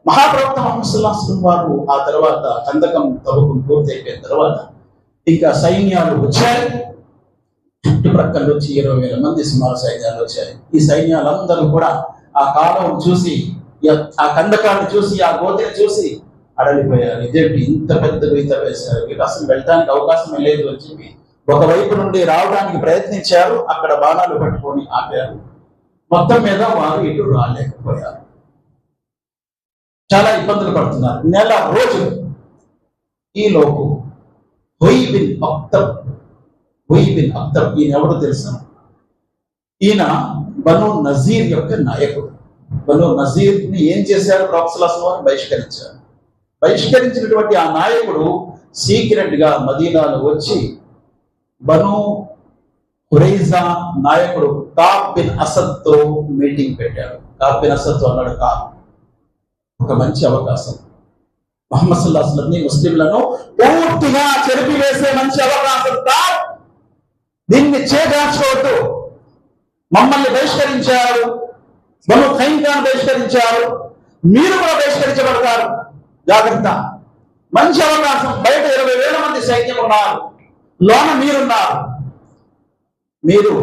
మహాప్రవక్త ముహమ్మద్ సల్లల్లాహు అలైహి వసల్లం వారు ఆ తర్వాత కందకం తవ్వకం పూర్తయిపోయిన తర్వాత ఇంకా సైన్యాలు వచ్చాయి. చుట్టుప్రక్కల నుంచి 20,000 మంది సుమారు సైన్యాలు వచ్చాయి. ఈ సైన్యాలందరూ కూడా ఆ కాలం చూసి, ఆ కందకాన్ని చూసి, ఆ గోతిని చూసి అడలిపోయారు. ఇదేంటి ఇంత పెద్ద గీత వేశారు, వీళ్ళు అసలు వెళ్ళడానికి అవకాశమే లేదు అని చెప్పి ఒకవైపు నుండి రావడానికి ప్రయత్నించారు, అక్కడ బాణాలు పట్టుకొని ఆపారు. మొత్తం మీద వారు ఇటు రాలేకపోయారు, చాలా ఇబ్బందులు పడుతున్నారు. నెల రోజులు ఈలోపు హుయ్ బిన్ అఖ్తబ్, ఈయన ఎవడో తెలుసా? ఈయన బను నజీర్ యొక్క నాయకుడు. బను నజీర్ ని ఏం చేశారు? ప్రవక్త సల్లల్లాహు అలైహి వసల్లం బహిష్కరించారు. బహిష్కరించినటువంటి ఆ నాయకుడు సీక్రెట్ గా మదీనాలో వచ్చి బను ఖురైజా నాయకుడు కాబ్ బిన్ అసద్ తో మీటింగ్ పెట్టాడు. కాబ్ బిన్ అసద్ తో అన్నాడు, కాబ్, ఒక మంచి అవకాశం, ముహమ్మద్ సల్లల్లాహు అలైహి వసల్లం ముస్లింలను పూర్తిగా చెరిపివేసే మంచి అవకాశం, కాబ్, దీన్ని చేదార్చుకోవద్దు. మమ్మల్ని బహిష్కరించారు, బను ఖైనుఖాను బహిష్కరించారు, మీరు కూడా బహిష్కరించబడతారు, జాగ్రత్త. మంచి అవకాశం, బయట 20,000 మంది సైన్యం ఉన్నారు, లోన మీరున్నారు, మీరు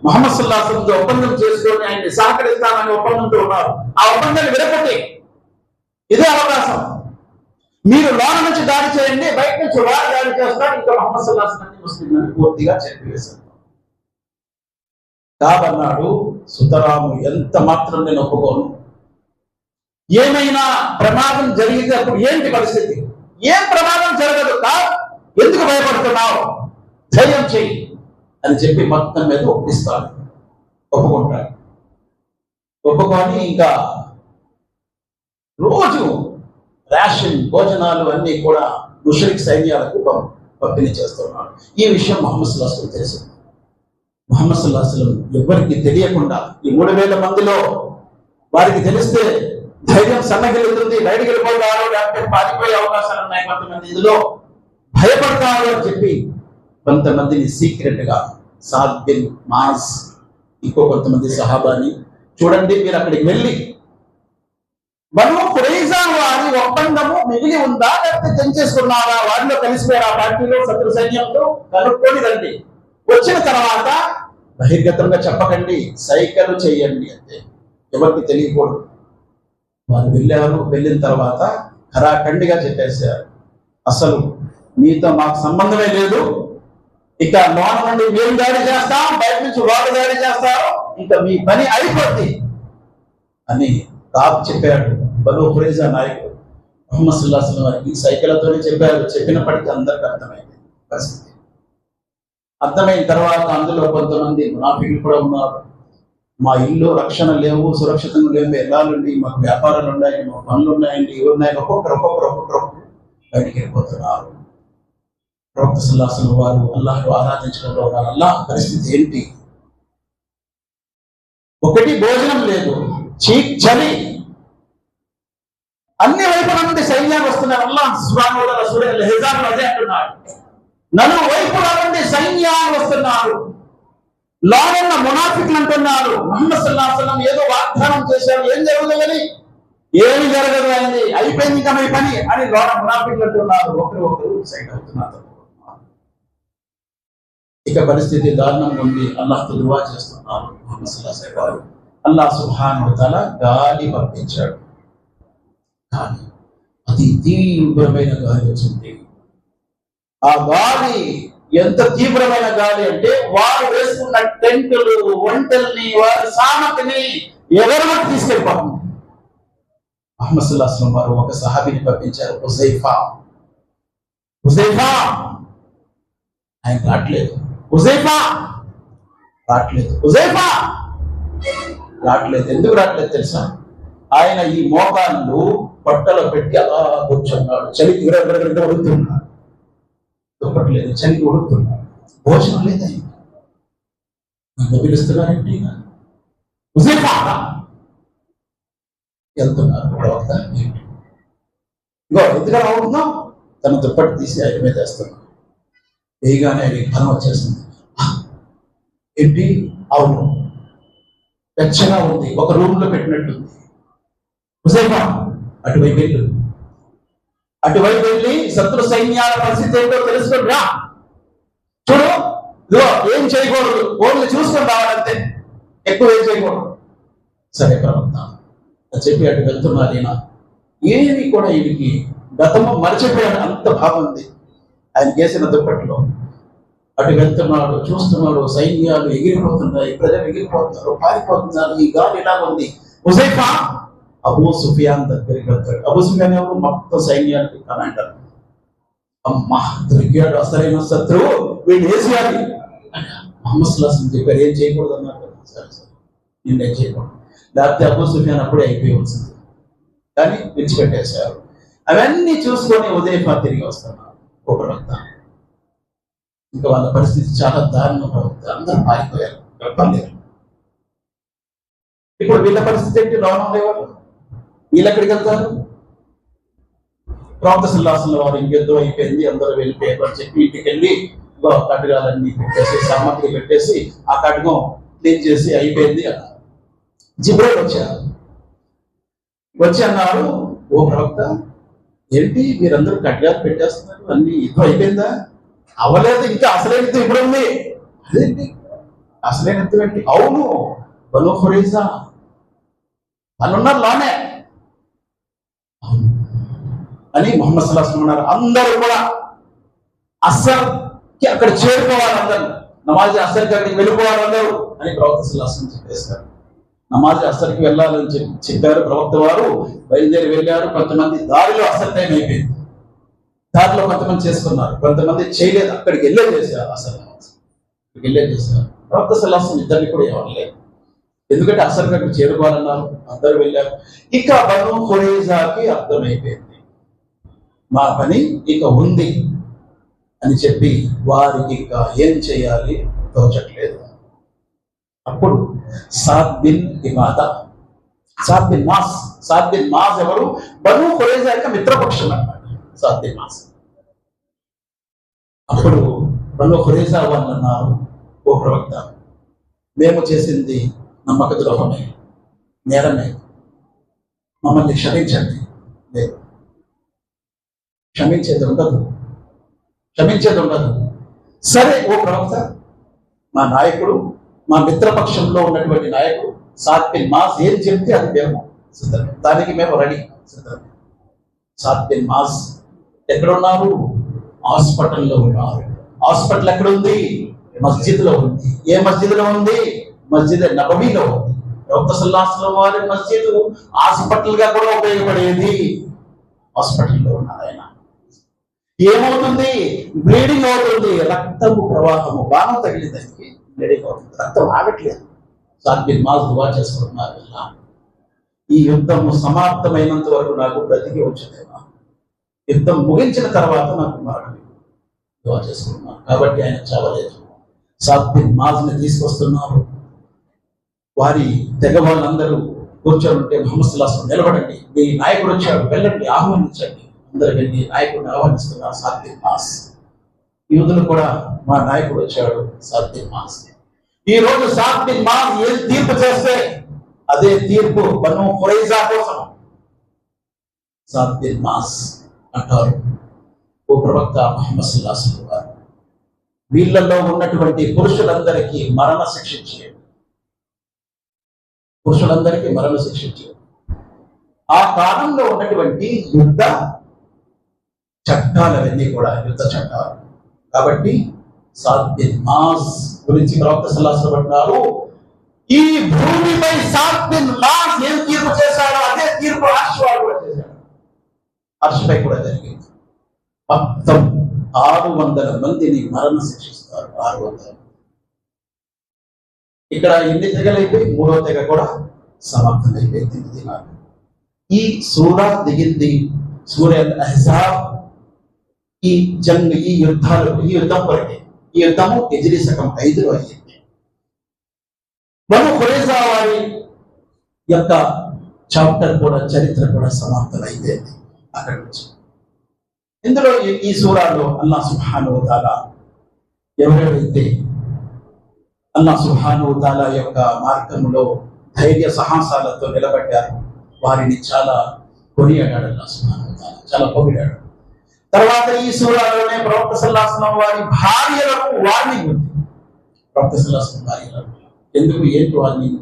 ముహమ్మద్ సల్లల్లాహు అలైహి వసల్లంతో ఒప్పందం చేసుకొని ఆయన్ని సహకరిస్తామని ఒప్పందంతో ఉన్నారు. ఆ ఒప్పందాన్ని విడగొట్టి ఇదే అవకాశం, మీరు లోన నుంచి దాడి చేయండి, బయట నుంచి వారు దాడి చేస్తారు, ఇంకా ముహమ్మద్ సల్లల్లాహు అలైహి వసల్లం ముస్లింలను పూర్తిగా చెప్పివేశారు. కాబన్నాడు, సుతరాము ఎంత మాత్రం నేను ఒప్పుకోను, ఏమైనా ప్రమాదం జరిగితే అప్పుడు ఏంటి పరిస్థితి? ఏం ప్రమాదం జరగదు, ఎందుకు భయపడుతున్నావు, ధైర్యం చెయ్యి అని చెప్పి మొత్తం మీద ఒప్పుకుంటాడు. ఒప్పుకొని ఇంకా రోజు రేషన్ భోజనాలు అన్ని కూడా ముష్రిక్ సైన్యాలకు పంపిణీ చేస్తున్నాడు. ఈ విషయం ముహమ్మద్ సల్లల్లాహు అలైహి వసల్లం తెలిసింది. ముహమ్మద్ సల్లల్లాహు అలైహి వసల్లం ఎవరికి తెలియకుండా ఈ 3,000 మందిలో వారికి తెలిస్తే ధైర్యం సన్నగిలుతుంది, బయటికి వెళ్ళిపోతారు, లేకపోతే పారిపోయే అవకాశాలు ఉన్నాయి, కొంతమంది ఇందులో భయపడతారు అని చెప్పి కొంతమందిని సీక్రెట్ గా సాద్ బిన్ మాజ్, ఇంకో కొంతమంది సహాబాని, చూడండి మీరు అక్కడికి వెళ్ళి బను ఖురైజా వారి ఒప్పందము మిగిలి ఉందా లేకపోతే తెంచేసుకున్నారా, వారిలో కలిసిపోయారా, పార్టీలో శత్రు సైన్యంతో కనుక్కొని రండి, వచ్చిన తర్వాత బహిర్గతంగా చెప్పకండి, సైకిల్ చేయండి అంతే, ఎవరికి తెలియకూడదు. వారు వెళ్ళారు, వెళ్ళిన తర్వాత ఖరాఖండిగా చెప్పేశారు, అసలు మీతో మాకు సంబంధమే లేదు, ఇక లోన నుండి మేము దాడి చేస్తాం, బయట నుంచి వారు దాడి చేస్తారు, ఇంకా మీ పని అయిపోద్ది అని కాబ్ చెప్పాడు. బను ఖురైజా నాయకుడు ముహమ్మద్ సల్లల్లాహు అలైహి వసల్లం వారికి సైకిళ్లతోనే చెప్పారు. చెప్పినప్పటికీ అందరికి అర్థమైంది పరిస్థితి. అర్థమైన తర్వాత అందులో కొంతమంది మునాఫికులు కూడా ఉన్నారు, మా ఇల్లు రక్షణ లేవు, సురక్షితంగా లేవు, వెళ్ళాలండి, మాకు వ్యాపారాలు ఉన్నాయి, మాకు పనులు ఉన్నాయండి, ఇవి ఉన్నాయి, ఒక్కొక్కరు బయటికి వెళ్ళిపోతున్నారు. ప్రవక్త సల్లల్లాహు అలైహి వసల్లం వారు అల్లాహ్ను ఆరాధించడంలో ఉన్నారు. అల్లాహ్ పరిస్థితి ఏంటి? ఒకటి భోజనం లేదు, చలి, అన్ని వైపుల నుండి సైన్యాలు వస్తున్నారు. అల్లాహ్ సుబ్హానహు వ తఆలా సూరా అల్-అహ్జాబ్ లో అదే అంటున్నాడు. నలువైపుల నుండి సైన్యాలు వస్తున్నారు. లోనున్న మునాఫికులు అంటున్నారు, ముహమ్మద్ సల్లల్లాహు అలైహి వసల్లం ఏదో వాగ్దానం చేశారు, ఏం జరగదని, ఏమి జరగదు అయింది, అయిపోయింది ఇంకా మీ పని అని లోన మునాఫికులు అంటున్నారు. ఒకరు సైడ్ అవుతున్నారు. ఇక పరిస్థితి దారుణంగా ఉంది. అల్లాహ్తో దువా చేస్తున్నారు ముహమ్మద్ సల్లల్లాహు అలైహి వసల్లం. అల్లాహ్ సుబ్హానహు వ తఆలా గాలి పంపించాడు. కానీ అతి తీవ్రమైన గాలి వచ్చింది. ఆ గాలి ఎంత తీవ్రమైన గాలి అంటే వారు వేసుకున్న టెంటులు, ఒంటెల్ని, వారి సామగ్రిని ఎవరికి తీసుకెళ్ళిపోతుంది. ముహమ్మద్ సల్లల్లాహు అలైహి వసల్లం వారు ఒక సహాబీని పంపించారు, హుజైఫా. ఆయన రావట్లేదు. రావట్లేదు. ఎందుకు రావట్లేదు తెలుసా? ఆయన ఈ మోకాళ్ళు బట్టలు పెట్టి అలా కూర్చున్నాడు. చలికి ఉడుకుతున్నాడు. దుప్పట్లేదు, చలికి ఉడుకుతున్నాడు. భోజనం లేదా? నన్ను పిలుస్తున్నారంటే హుజైఫా వెళ్తున్నారు. ప్రవక్త ఎందుకని అవుతున్నాం? తన దుప్పటి తీసి ఆయన మీద వేస్తున్నాడు. వేయగానే ఆయనకి ఫలం వచ్చేస్తుంది. ఏంటి? అవును, వెచ్చగా ఉంది, ఒక రూమ్ లో పెట్టినట్టుంది. హుజైఫా అటువైపు వెళ్ళి శత్రు సైన్యాల పరిస్థితి ఏంటో తెలుసుకుని రా. చూడు, ఇదిగో ఏం చేయకూడదు, ఓన్లీ చూసుకొని రావాలంతే, ఎక్కువ ఏం చేయకూడదు. సరే ప్రవక్త అని చెప్పి అటు వెళ్తున్నారు. ఈయన ఏమి కూడా ఈయనకి గతము మర్చిపోయాడు, అంత బాగుంది ఆయన చేసిన దుప్పట్లో. అటు వెళ్తున్నాడు, చూస్తున్నాడు, సైన్యాలు ఎగిరిపోతున్నాయి, ప్రజలు ఎగిరిపోతున్నారు, పారిపోతున్నారు. ఈ గాలి ఇలా ఉంది. హుజైఫా అబూ సుఫియాన్ దగ్గరికి వెళ్తాడు. అబూ సుఫియాన్ ఎవరు? మొత్తం సైన్యానికి కమాండర్. అమ్మా దొరికాడు అసలైన శత్రువు, వీళ్ళు వేసేయాలి. ముహమ్మద్ సల్లల్లాహు అలైహి వసల్లం చెప్పారు, ఏం చేయకూడదు అన్నారు. సరే నిన్నేం చేయకూడదు, లేకపోతే అబూ సుఫియాన్ అప్పుడే అయిపోవలసింది. కానీ విడిచిపెట్టేశారు. అవన్నీ చూసుకొని హుజైఫా తిరిగి వస్తున్నారు. ఒక ప్రవక్త ఇంకా వాళ్ళ పరిస్థితి చాలా దారుణం. ప్రవక్త అందరూ పారిపోయారు, చెప్పలేరు. ఇప్పుడు వీళ్ళ పరిస్థితి ఏంటి? లోనం లేవారు, వీళ్ళు ఎక్కడికి వెళ్తారు? ప్రవక్త సల్లల్లాహు అలైహి వసల్లం వారు ఇంకెద్దో అయిపోయింది, అందరూ వెళ్ళిపోయారు అని చెప్పి ఇంటికి వెళ్ళి కటకాలన్నీ పెట్టేసి, సామగ్రి పెట్టేసి, ఆ కటకం క్లీన్ చేసి అయిపోయింది అన్నారు. జిబ్రైల్ వచ్చి అన్నారు, ఓ ప్రవక్త ఏంటి మీరందరూ కటకాలు పెట్టేస్తున్నారు, అన్ని యుద్ధం అయిపోయిందా? అవ్వలేదు, ఇంకా అసలైన యుద్ధం ఇప్పుడు ఉంది. అదేంటి అసలైన యుద్ధం ఏంటి? అవును, బను ఖురైజా వాళ్ళున్నారు లోనే అని ముహమ్మద్ సల్లల్లాహు అలైహి వసల్లం అన్నారు. అందరూ కూడా అస్సర్కి అక్కడ చేరుకోవాలి, అందరూ నమాజ్ అస్సర్కి అక్కడికి వెళ్ళిపోవాలి అందరూ అని ప్రవక్త సల్లల్లాహు అలైహి వసల్లం చెప్పేస్తారు. నమాజ్ అస్సర్కి వెళ్ళాలని చెప్పారు. ప్రవక్త వారు బయలుదేరి వెళ్ళారు. కొంతమంది దారిలో అస్సర్ టైం అయిపోయింది, దారిలో కొంతమంది చేసుకున్నారు, కొంతమంది చేయలేదు, అక్కడికి వెళ్ళే చేశారు. అసలు వెళ్ళే చేశారు. ప్రవక్త సల్లల్లాహు అలైహి వసల్లం ఇద్దరిని కూడా ఏమనలేదు, ఎందుకంటే అసలు అక్కడ చేరుకోవాలన్నారు. అందరూ వెళ్ళారు. ఇక బను ఖురైజాకి అర్థమైపోయింది, మా పని ఇక ఉంది అని చెప్పి వారికి ఇంకా ఏం చేయాలి తోచట్లేదు. అప్పుడు సాద్ బిన్ మాస్ ఎవరు? బను ఖురైజా యొక్క మిత్రపక్షం అన్నమాట సాద్ బిన్ మాస్. అప్పుడు బను ఖురైజా వాళ్ళు అన్నారు, ఓ ప్రవక్త మేము చేసింది నమ్మక ద్రోహమే, నేరమే, మమ్మల్ని క్షమించండి. లేదు, క్షమించేది ఉండదు. సరే ఓ ప్రవక్త, మా నాయకుడు, మా మిత్రపక్షంలో ఉన్నటువంటి నాయకుడు సాద్ బిన్ మాస్ ఏం చెప్తే అది మేము సిద్ధమే, దానికి మేము రెడీ, సిద్ధమే. సాద్ బిన్ మాస్ ఎక్కడున్నారు? హాస్పిటల్లో ఉన్నారు. హాస్పిటల్ ఎక్కడుంది? మస్జిద్లో ఉంది. ఏ మస్జిద్లో ఉంది? మస్జిద్ నబవీలో ఉంది. ప్రవక్త సల్లల్లాహు అలైహి వసల్లం వారి మస్జిద్ హాస్పిటల్ గా కూడా ఉపయోగపడేది. హాస్పిటల్లో ఉన్నారు ఆయన. ఏమవుతుంది? బ్లీడింగ్ అవుతుంది, రక్తము ప్రవాహము, బాణం తగిలి దానికి బ్లీడింగ్ అవుతుంది, రక్తం ఆగట్లేదు. సాద్ బిన్ మాస్ దువా చేసుకుంటున్నారు, ఈ యుద్ధము సమాప్తమైనంత వరకు నాకు బ్రతికి వచ్చేదేమా, యుద్ధం ముగించిన తర్వాత నాకు మరణం దువా చేసుకున్నారు. కాబట్టి ఆయన చావలేదు. సాద్ బిన్ మాజ్ని తీసుకొస్తున్నారు. వారి తెగ వాళ్ళందరూ కూర్చొని ఉంటే ముహమ్మద్ సల్లల్లాహు అలైహి వసల్లం నిలబడండి, మీ నాయకుడు వచ్చాడు, వెళ్ళండి, ఆహ్వానించండి. అందరూ వెళ్ళి నాయకుడిని ఆహ్వానిస్తున్నారు. సాద్ బిన్ మాజ్ యూదులు కూడా మా నాయకుడు వచ్చాడు సాద్ బిన్ మాజ్. ఈ రోజు సాద్ బిన్ మాజ్ ఏం తీర్పు చేస్తే అదే తీర్పు బను ఖురైజా కోసం. సాద్ బిన్ మాజ్ అంటారు, ఓ ప్రవక్త ముహమ్మద్ సల్లల్లాహు అలైహి వసల్లం, వీళ్ళల్లో ఉన్నటువంటి పురుషులందరికీ మరణ శిక్ష ఇచ్చేయండి. పురుషులందరికీ మరణ శిక్ష ఇచ్చేయండి. ఆ కాలంలో ఉన్నటువంటి యుద్ధ చట్టాలవన్నీ కూడా యుద్ధ చట్టాలు. కాబట్టి సాద్ బిన్ మాజ్ గురించి ప్రవక్త సల్లల్లాహు అలైహి వసల్లం అంటారు, ఈ భూమిపై సాద్ బిన్ మాజ్ ఏం తీర్పు చేశాడో అదే తీర్పు అర్ష్ వాడు కూడా చేశాడు. అర్ష్పై కూడా జరిగింది. మొత్తం 600 మందిని మరణ శిక్షిస్తారు. 600. ఇక్కడ ఎన్ని తెగలైపోయి 3వ తెగ కూడా సమాప్తమైపోయింది. దినాలు ఈ సూరా దిగింది సూరా అల్ అహ్జాబ్. ఈ జంగ్, ఈ యుద్ధం వరకే. ఈ యుద్ధము హిజ్రీ శకం 5లో అయ్యింది. బను ఖురైజా వారి యొక్క చాప్టర్ కూడా, చరిత్ర కూడా సమాప్తమైపోయింది అక్కడి నుంచి. ఇందులో ఈ సూరాలో అల్లాహ్ సుబ్హానహు వ తఆలా ఎవరైతే అల్లాహ్ సుబ్హానహు వ తఆలా యొక్క మార్గంలో ధైర్య సాహసాలతో నిలబడ్డారు వారిని చాలా కొనియాడాడు అల్లాహ్ సుబ్హానహు వ తఆలా, చాలా పొగిడాడు. తర్వాత ఈ సూరాలోనే ప్రవక్త సల్లల్లాహు అలైహి వసల్లం వారి భార్యలకు వార్నింగ్ ఉంది. ప్రవక్త సల్లల్లాహు అలైహి వసల్లం భార్యలకు ఎందుకు, ఏంటి వార్నింగ్?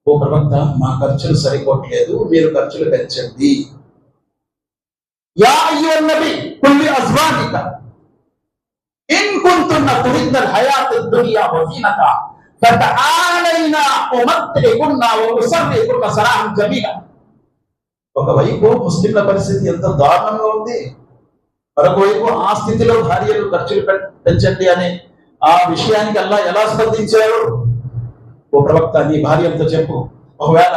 ఓ ప్రవక్త, మా ఖర్చులు సరిపోవట్లేదు, మీరు ఖర్చులు పెంచండి. యా అయ్యుహన్ నబీ కుల్ అజ్వాజిక ఇన్ కుంతున్న తురిద్నల్ హయాతద్ దునియా వ జీనతా ఫతఆలైనా ఉమత్తికున్నా వ ఉసర్రికున్నా సరాహం జమీలా. ఒకవైపు ముస్లింల పరిస్థితి ఎంత దారుణంగా ఉంది, మరొకవైపు ఆ స్థితిలో భార్యలు ఖర్చులు పెంచండి అనే ఆ విషయానికి అల్లాహ్ ఎలా స్పందించారు? ఓ ప్రవక్త, నీ భార్యతో చెప్పు, ఒకవేళ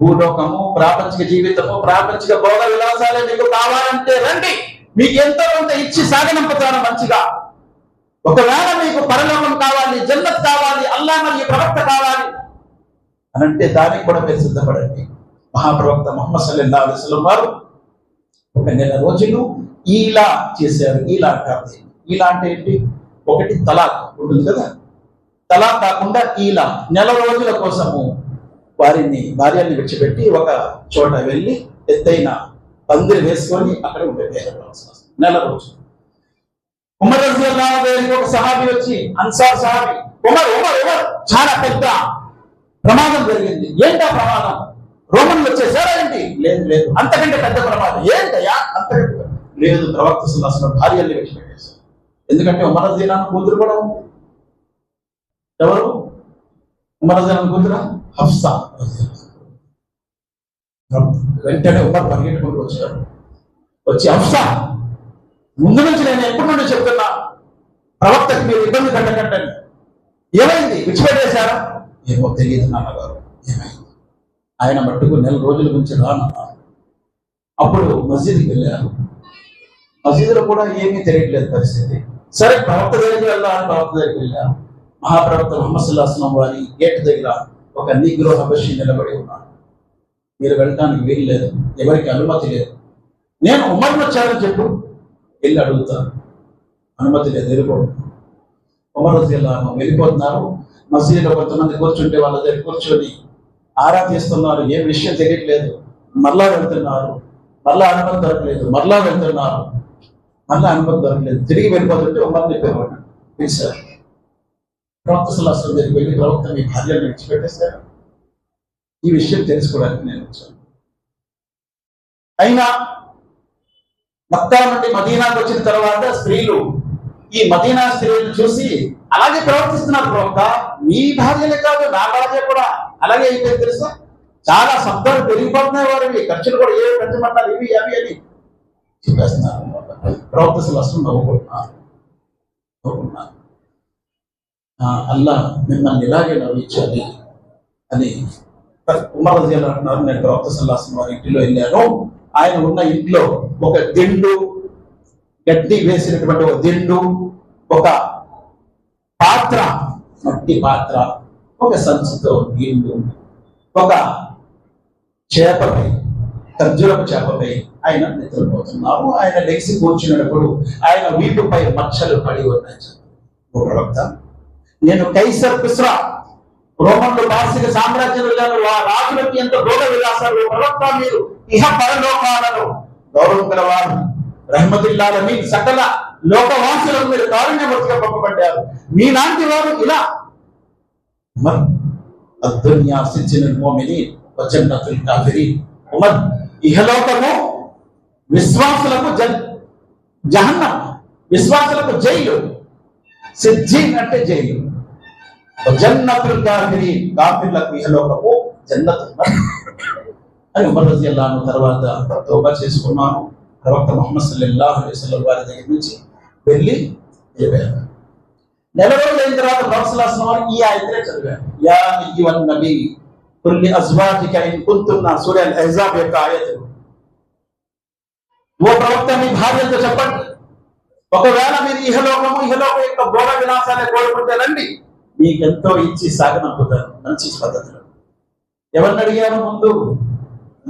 భూలోకము, ప్రాపంచిక జీవితము, ప్రాపంచిక భోగ విలాసాలే మీకు కావాలంటే రండి, మీకు ఎంతో కొంత ఇచ్చి సాగనంపుతాను మంచిగా. ఒకవేళ మీకు పరలోకం కావాలి, జన్నత్ కావాలి, అల్లాహ్ మరియు ప్రవక్త కావాలి అని అంటే దానికి కూడా మీరు సిద్ధపడండి. మహాప్రవక్త ముహమ్మద్ సల్లల్లాహు అలైహి వసల్లం వారు 1 నెల రోజులు ఈలా చేశారు. ఈలా అంటారు. ఈలా అంటే ఏంటి? ఒకటి తలాక్ ఉంటుంది కదా, తలాక్ కాకుండా ఈలా నెల రోజుల కోసము భార్యని విడిచిపెట్టి ఒక చోట వెళ్ళి ఎత్తైన పందిరి వేసుకొని అక్కడ ఉండిపోయారు నెల రోజులు. ఉమర్ రజియల్లాహు అన్హు ఒక సహాబీ వచ్చి, అన్సార్ సహాబీ, ఉమర్ చాలా పెద్ద ప్రమాదం జరిగింది. ఏంటా ప్రమాదం? రోమన్లు వచ్చేసారా ఏంటి? లేదు. అంతకంటే పెద్ద ప్రమాదం. ఏంటయ్యా అంతకంటే? లేదు, ప్రవక్త సల్లల్లాహు అలైహి వసల్లం భార్యల్ని విడిచిపెట్టేశారు. ఎందుకంటే ఉమర్ రజియల్లాహు అన్హు కూతురు కూడా ఉంది. ఎవరు? ఉమర్ రజియల్లాహు అన్హు కూతురు హఫ్సా. వెంటనే ఉమర్ పరిగెట్టుకుంటూ వచ్చాడు. వచ్చి, హఫ్సా, ముందు నుంచి నేను ఎప్పటి నుండి చెప్తున్నా ప్రవక్తకి మీరు ఇబ్బంది పెట్టకండి. ఏమైంది? విడిచిపెట్టేశారా? ఏమో తెలియదు నాన్నగారు, ఏమైంది? ఆయన మట్టుకు నెల రోజుల గురించి రానన్నారు. అప్పుడు మస్జిద్కి వెళ్ళారు. మస్జిద్లో కూడా ఏమీ తెలియట్లేదు పరిస్థితి. సరే, ప్రవక్త దగ్గరికి వెళ్ళాలని ప్రవక్త దగ్గరికి వెళ్ళారు. మహాప్రవక్త ముహమ్మద్ సల్లల్లాహు అలైహి వసల్లం వారి గేట్ దగ్గర ఒక నీగ్రో హబషీ నిలబడి ఉన్నాడు. మీరు వెళ్ళటానికి వీలు లేదు, ఎవరికి అనుమతి లేదు. నేను ఉమర్ని వచ్చానని చెప్పు, వెళ్ళి అడుగుతాను. అనుమతి లేదు, వెళ్ళిపోతుంది. ఉమర్ రజియల్లాహు అన్హు వెళ్ళిపోతున్నారు. మస్జిద్లో కొంతమంది కూర్చుంటే వాళ్ళ దగ్గర కూర్చొని ఆరా తీస్తున్నారు. ఏం విషయం తెలియట్లేదు. మరలా వెళ్తున్నారు, మరలా అనుమతి దొరకలేదు, మరలా వెళ్తున్నారు, మరలా అనుమతి దొరకలేదు. తిరిగి వెళ్ళిపోతుంటే ఉమర్ని పిలిచారు. ప్రవక్త సల్లల్లాహు అలైహి వసల్లం దగ్గరికి వెళ్ళి, ప్రవక్త, మీ భార్యను విడిచిపెట్టేశారు, ఈ విషయం తెలుసుకోవడానికి నేను వచ్చాను. అయినా మక్కా నుండి మదీనాకు వచ్చిన తర్వాత స్త్రీలు, ఈ మదీనా స్త్రీలను చూసి అలాగే ప్రవర్తిస్తున్నారు. ప్రవక్త, మీ భార్యలే కాదు, నా భార్య కూడా అలాగే అయిపోయింది తెలుసా, చాలా శబ్దాలు పెరిగిపోతున్నాయి, వారివి ఖర్చులు కూడా ఏ పెంచమంటారు, ఇవి అవి అని చెప్పేస్తున్నారు. ప్రవక్త సల్లల్లాహు అలైహి వసల్లం నవ్వుకుంటున్నారు. అల్లాహ్ మిమ్మల్ని ఇలాగే నవ్వించాలి అని ఉమర్ రజియల్లాహు అన్హు అంటున్నారు. నేను ప్రవక్త సల్లల్లాహు అలైహి వసల్లం వారి ఇంటిలో వెళ్ళాను. ఆయన ఉన్న ఇంట్లో ఒక గడ్డి వేసినటువంటి ఒక దిండు, ఒక పాత్ర, మట్టి పాత్ర, ఒక సంచితో నీళ్లు, ఒక చేపపై, ఖర్జూరపు చేపపై ఆయన నిద్రపోతున్నారు. ఆయన లేచి కూర్చున్నప్పుడు ఆయన వీపుపై మచ్చలు పడి ఉన్నాయి. ఓ ప్రవక్త, నేను కైసర్ పిస్రా, రోమన్లు పార్శిక సామ్రాజ్యాలు రాజులకి ఎంత భోగ విలాసాలు. ప్రవక్త, మీరు ఇహ పరలోకాలను గౌరవం గలవారు, రహమతుల్లాలని సకల లోకవాసులకు మీరు కారుణ్యమూర్తిగా పంపబడ్డారు. మీలాంటి వారు ఇలా ఉమర్ అద్దున్యా సిజ్జినుల్ ముమినీన్ వ జన్నతుల్ కాఫిరీన్. ఉమర్, ఇహలోకము విశ్వాసులకు జహన్నం, విశ్వాసులకు జైలు. సిజ్జీన్ అంటే జైలు. జన్నతుల్ కాఫిరీన్, కాఫిర్లకు ఇహలోకము జన్నతు అని ఉమర్ రజియల్లాహు అన్హు తర్వాత తౌబా చేసుకున్నాను. ప్రవక్త ముహమ్మద్ సల్లల్లాహు అలైహి వసల్లం వారి దగ్గర నుంచి వెళ్ళి వెళ్ళిపోయారు. నెల రోజులు అయిన తర్వాత ప్రవక్త సల్లల్లాహు అలైహి వసల్లం ఈ ఆయతనే చదివారు. యా అయ్యుహన్ నబీ కుల్ లి అజ్వాజిక ఇన్ కుంతున్న, సూరా అల్ అహ్జాబ్ యొక్క ఆయత. ఓ ప్రవక్త, మీ భార్యతో చెప్పండి, ఒకవేళ మీరు ఇహలోకం యొక్క భోగ విలాసాన్ని కోరుకుంటే రండి, మీకెంతో ఇచ్చి సాగనంపుతారు మంచి పద్ధతిలో. ఎవరిని అడిగారు?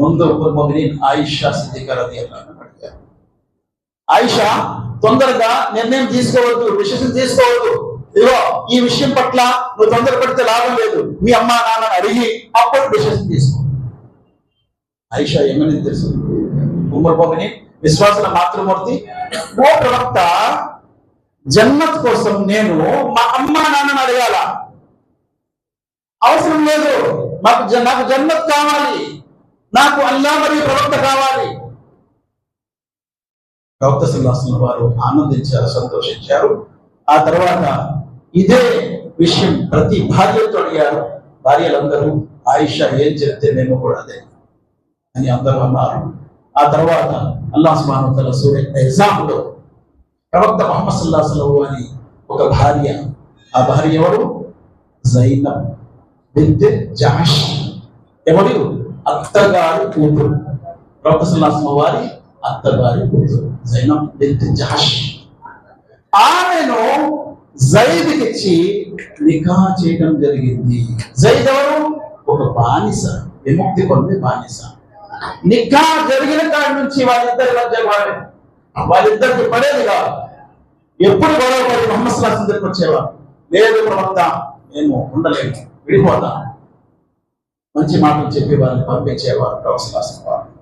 ముందు ఉమ్మul ముమినీన్ ఆయిషా సిద్దికా రలియల్లాహు అన్హా అడిగారు. ఆయిషా, తొందరగా నిర్ణయం తీసుకోవద్దు, డిసిషన్ తీసుకోవద్దు. ఇదిగో ఈ విషయం పట్ల నువ్వు తొందరపడితే లాభం లేదు, మీ అమ్మా నాన్నని అడిగి అప్పుడు డిసిషన్ తీసుకో. ఆయిషా ఏమని తెలుసు? ఉమ్మul ముమినీన్ విశ్వాసుల మాతృమూర్తి, ఓ ప్రవక్త, జన్నత్ కోసం నేను మా అమ్మా నాన్నని అడగాల? అవసరం లేదు, నాకు జన్నత్ కావాలి, నాకు అల్లా మరియు ప్రవక్త కావాలి. ప్రవక్త సల్లల్లాహు అలైహి వసల్లం వారు ఆనందించారు, సంతోషించారు. ఆ తర్వాత ఇదే విషయం ప్రతి భార్యతో అడిగారు. భార్యలందరూ ఆయిషా ఏం చెప్తే మేము కూడా అదే అని అందరూ అన్నారు. ఆ తర్వాత అల్లాహ్ సుబ్హానహు వ తఆలా సూరా అహ్జాబ్లో ప్రవక్త ముహమ్మద్ సల్లల్లాహు అలైహి వసల్లం వారి ఒక భార్య, ఆ భార్య ఎవరు? జైనబ్ బింత్ జహష్, ఎవరు? అత్తగారి కూతురు. ప్రవక్త సల్లల్లాహు అలైహి వసల్లం వారి అత్తగారి కూతురు జైనబ్ బింత్ జహష్. ఆమెను జైద్కి ఇచ్చి నికా చేయడం జరిగింది. జైద్ ఎవరు? ఒక బానిస, విముక్తి పొందే బానిస. నికా జరిగిన కాడి నుంచి వాళ్ళిద్దరి మధ్య వాళ్ళిద్దరికి పడేది కాదు. ఎప్పుడు గొడవ పడి ముహమ్మద్ సల్లల్లాహు అలైహి వసల్లం దగ్గరికి వచ్చేవారు. లేదు ప్రవక్త, మేము ఉండలేము, విడిపోతాం. మంచి మాటలు చెప్పి వారిని పంపించేవారు ప్రవక్త సల్లల్లాహు అలైహి వసల్లం.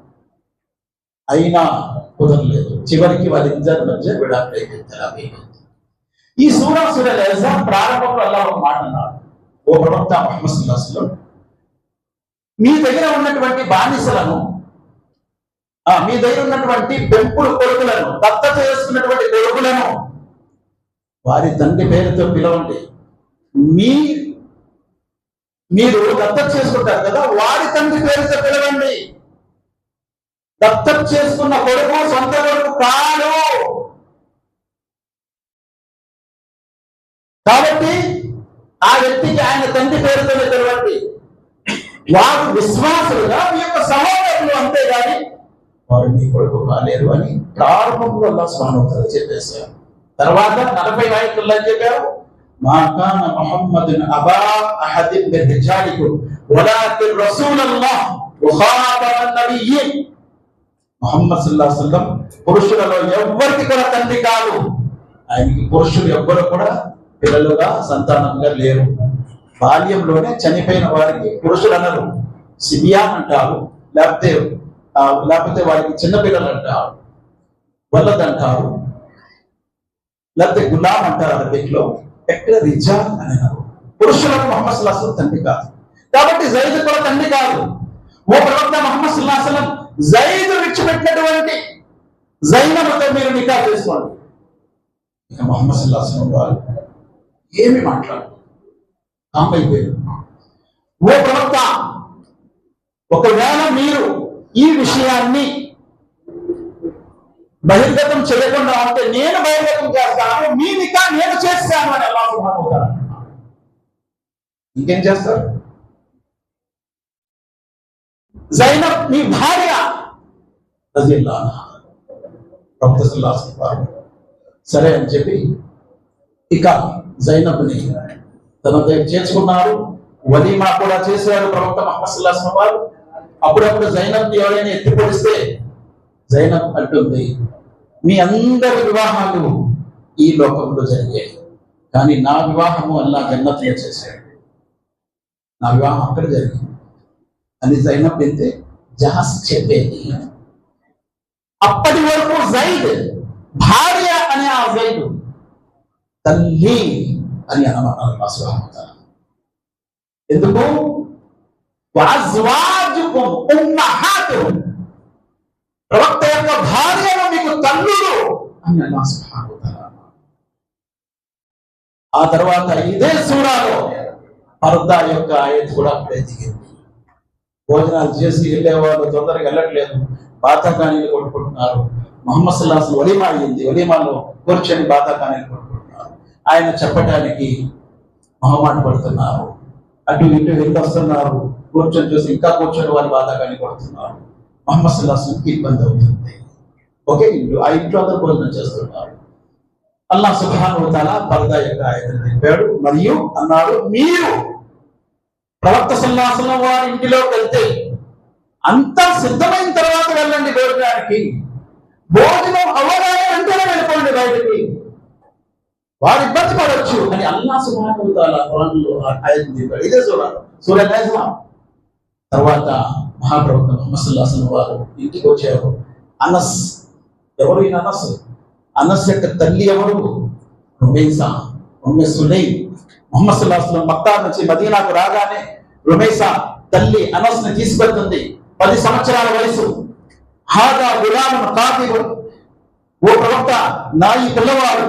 అయినా కుదరలేదు. చివరికి వాళ్ళిద్దరి మధ్య విడాకులు అయిపోయింది. ఈ సూరా అల్ అహ్జాబ్ ప్రారంభంలో అల్లాహ్ ఒక మాట అన్నాడు. ఓ ప్రవక్త ముహమ్మద్ సల్లల్లాహు అలైహి వసల్లం, మీ దగ్గర ఉన్నటువంటి బానిసలను, మీ దగ్గర ఉన్నటువంటి పెంపుడు కొడుకులను, దత్తత చేసుకున్నటువంటి కొడుకులను వారి తండ్రి పేరుతో పిలవండి. మీరు దత్తత చేసుకుంటారు కదా, వారి తండ్రి పేరుతో పిలవండి. దత్తత చేసుకున్న కొడుకు సొంత కొడుకు కాదు. కాబట్టి ఆ వ్యక్తికి ఆయన తండ్రి పేరుతోనే పిలవండి. వారు విశ్వాసులుగా మీ యొక్క సహోదరులు, అంతేగాని వారు మీ కొడుకు కాలేరు అని ప్రారంభంలో అల్లాహ్ సుబ్హానహు వ తఆలా చెప్పేశారు. తర్వాత 40 ఆయతుల్లో చెప్పారు, మా కాన ముహమ్మదున్ అబా అహదిన్ మిన్ రిజాలికుం వలాకిన్ రసూలల్లాహ్ వ ఖాతమన్ నబియ్యీన్. ముహమ్మద్ సల్లల్లాహు అలైహి వసల్లం పురుషులలో ఎవ్వరికి కూడా తండ్రి కాదు. ఆయనకి పురుషులు ఎవ్వరు కూడా పిల్లలుగా, సంతానంగా లేరు. బాల్యంలోనే చనిపోయిన వారికి పురుషులు అనరు, సిబియాన్ అంటారు. లేకపోతే వారికి చిన్నపిల్లలు అంటారు, వల్లద్ అంటారు, లేకపోతే గులాం అంటారు అరబిక్ లో. ఎక్కడ రిజాల్ అని అన్నారు. పురుషులకు ముహమ్మద్ సల్లల్లాహు అలైహి వసల్లం తండ్రి కాదు. కాబట్టి జైద్ కూడా తండ్రి కాదు. ఓ ప్రవక్త ముహమ్మద్ సల్లల్లాహు అలైహి వసల్లం, జైద్ విడిచిపెట్టినటువంటి జైనబుతో మీరు నికా చేసుకోండి. ఇక ముహమ్మద్ సల్లల్లాహు అలైహి వసల్లం వారు ఏమి మాట్లాడారు, కామైపోయారు. ఓ ప్రవక్త, ఒకవేళ మీరు ఈ విషయాన్ని బహిర్గతం చేయకుండా ఉంటే నేను బహిర్గతం చేస్తాను, మీ నికా నేను చేస్తాను అని అల్లాహ్ సుబ్హానహు వ తఆలా. ఇంకేం చేస్తారు? జైనబ్ మీ భార్య రజియల్లాహు అన్హా, ప్రవక్త సల్లల్లాహు అలైహి వసల్లం సరే అని చెప్పి ఇక జైనబ్ని తన దగ్గర చేర్చుకున్నారు. వలీమా కూడా చేశారు ప్రవక్త ముహమ్మద్ సల్లల్లాహు అలైహి వసల్లం వారు. అప్పుడప్పుడు జైనబ్ని ఎవరైనా ఎత్తిపొడిస్తే జైనబ్ అంటుంది, మీ అందరి వివాహాలు ఈ లోకంలో జరిగాయి, కానీ నా వివాహము అల్లాహ్ జన్నత్లో చేశాడు, నా వివాహం అక్కడ జరిగింది అని జైనబ్ అయితే జహాస్ చెప్పేది. అప్పటి వరకు జైద్ భార్య అనే ఆ జైద్ తల్లి అని అన్నమాట అల్లాహ్ సుబ్హానహు వ తఆలా. ఎందుకు వఅజ్వాజుకుం ఉమ్మహాతుహుం, ప్రవక్త యొక్క భార్యలు మీకు తల్లులు అని అల్లాహ్ సుబ్హానహు వ తఆలా. ఆ తర్వాత ఇదే సూరాలో పర్దా యొక్క ఆయత్ కూడా అప్పుడే దిగింది. భోజనాలు చేసి వెళ్ళేవాళ్ళు తొందరగా వెళ్ళట్లేదు, బాతాకానీలు కొట్టుకుంటున్నారు. ముహమ్మద్ సల్లల్లాహు అలైహి వసల్లం వలీమా అయ్యింది, వలీమాలో కూర్చొని బాతాకానీలు కొట్టుకుంటున్నారు. ఆయన చెప్పడానికి మొహమాట పడుతున్నారు, అటు ఇటు వెళ్ళొస్తున్నారు, కూర్చొని చూసి ఇంకా కూర్చొని వారి బాతాకానీ కొడుతున్నారు. ముహమ్మద్ సల్లల్లాహు అలైహి వసల్లంకి ఇబ్బంది అవుతుంది. ఒకే ఇంట్లో ఆ ఇంట్లో అందరూ భోజనం చేస్తున్నారు. అల్లాహ్ సుబ్హానహు వ తఆలా పర్దా యొక్క ఆయతను చెప్పాడు. మరియు అన్నాడు, మీరు ప్రవక్త సల్లల్లాహు అలైహి వసల్లం వారి ఇంటిలోకి వెళ్తే అంతా సిద్ధమైన తర్వాత వెళ్ళండి భోజనానికి, భోజనం అవ్వగానే వెంటనే వెళ్ళిపోండి బయటికి, వారు ఇబ్బంది పడవచ్చు అని అల్లాహ్ సుబ్హానహు వ తఆలా ఖురాన్లో ఆయతను చెప్పాడు. ఇదే సూరా అల్-అహ్జాబ్. తర్వాత మహాప్రవక్త ముహమ్మద్ సల్లల్లాహు అలైహి వసల్లం వారు ఇంటికి వచ్చారు. అనస్, ఎవరు ఈయన అనస్? అనస్ యొక్క తల్లి ఎవరు? రుమైసా, ఉమ్మే సులైమ్. ముహమ్మద్ సల్లల్లాహు అలైహి వసల్లం మక్కా నుంచి మదీనాకు రాగానే రుమైసా తల్లి అనస్ ని తీసుకెళ్తుంది. 10 సంవత్సరాల వయసు. హాదా గులామున్ కాతిబు, ఓ ప్రవక్త, నా ఈ పిల్లవాడు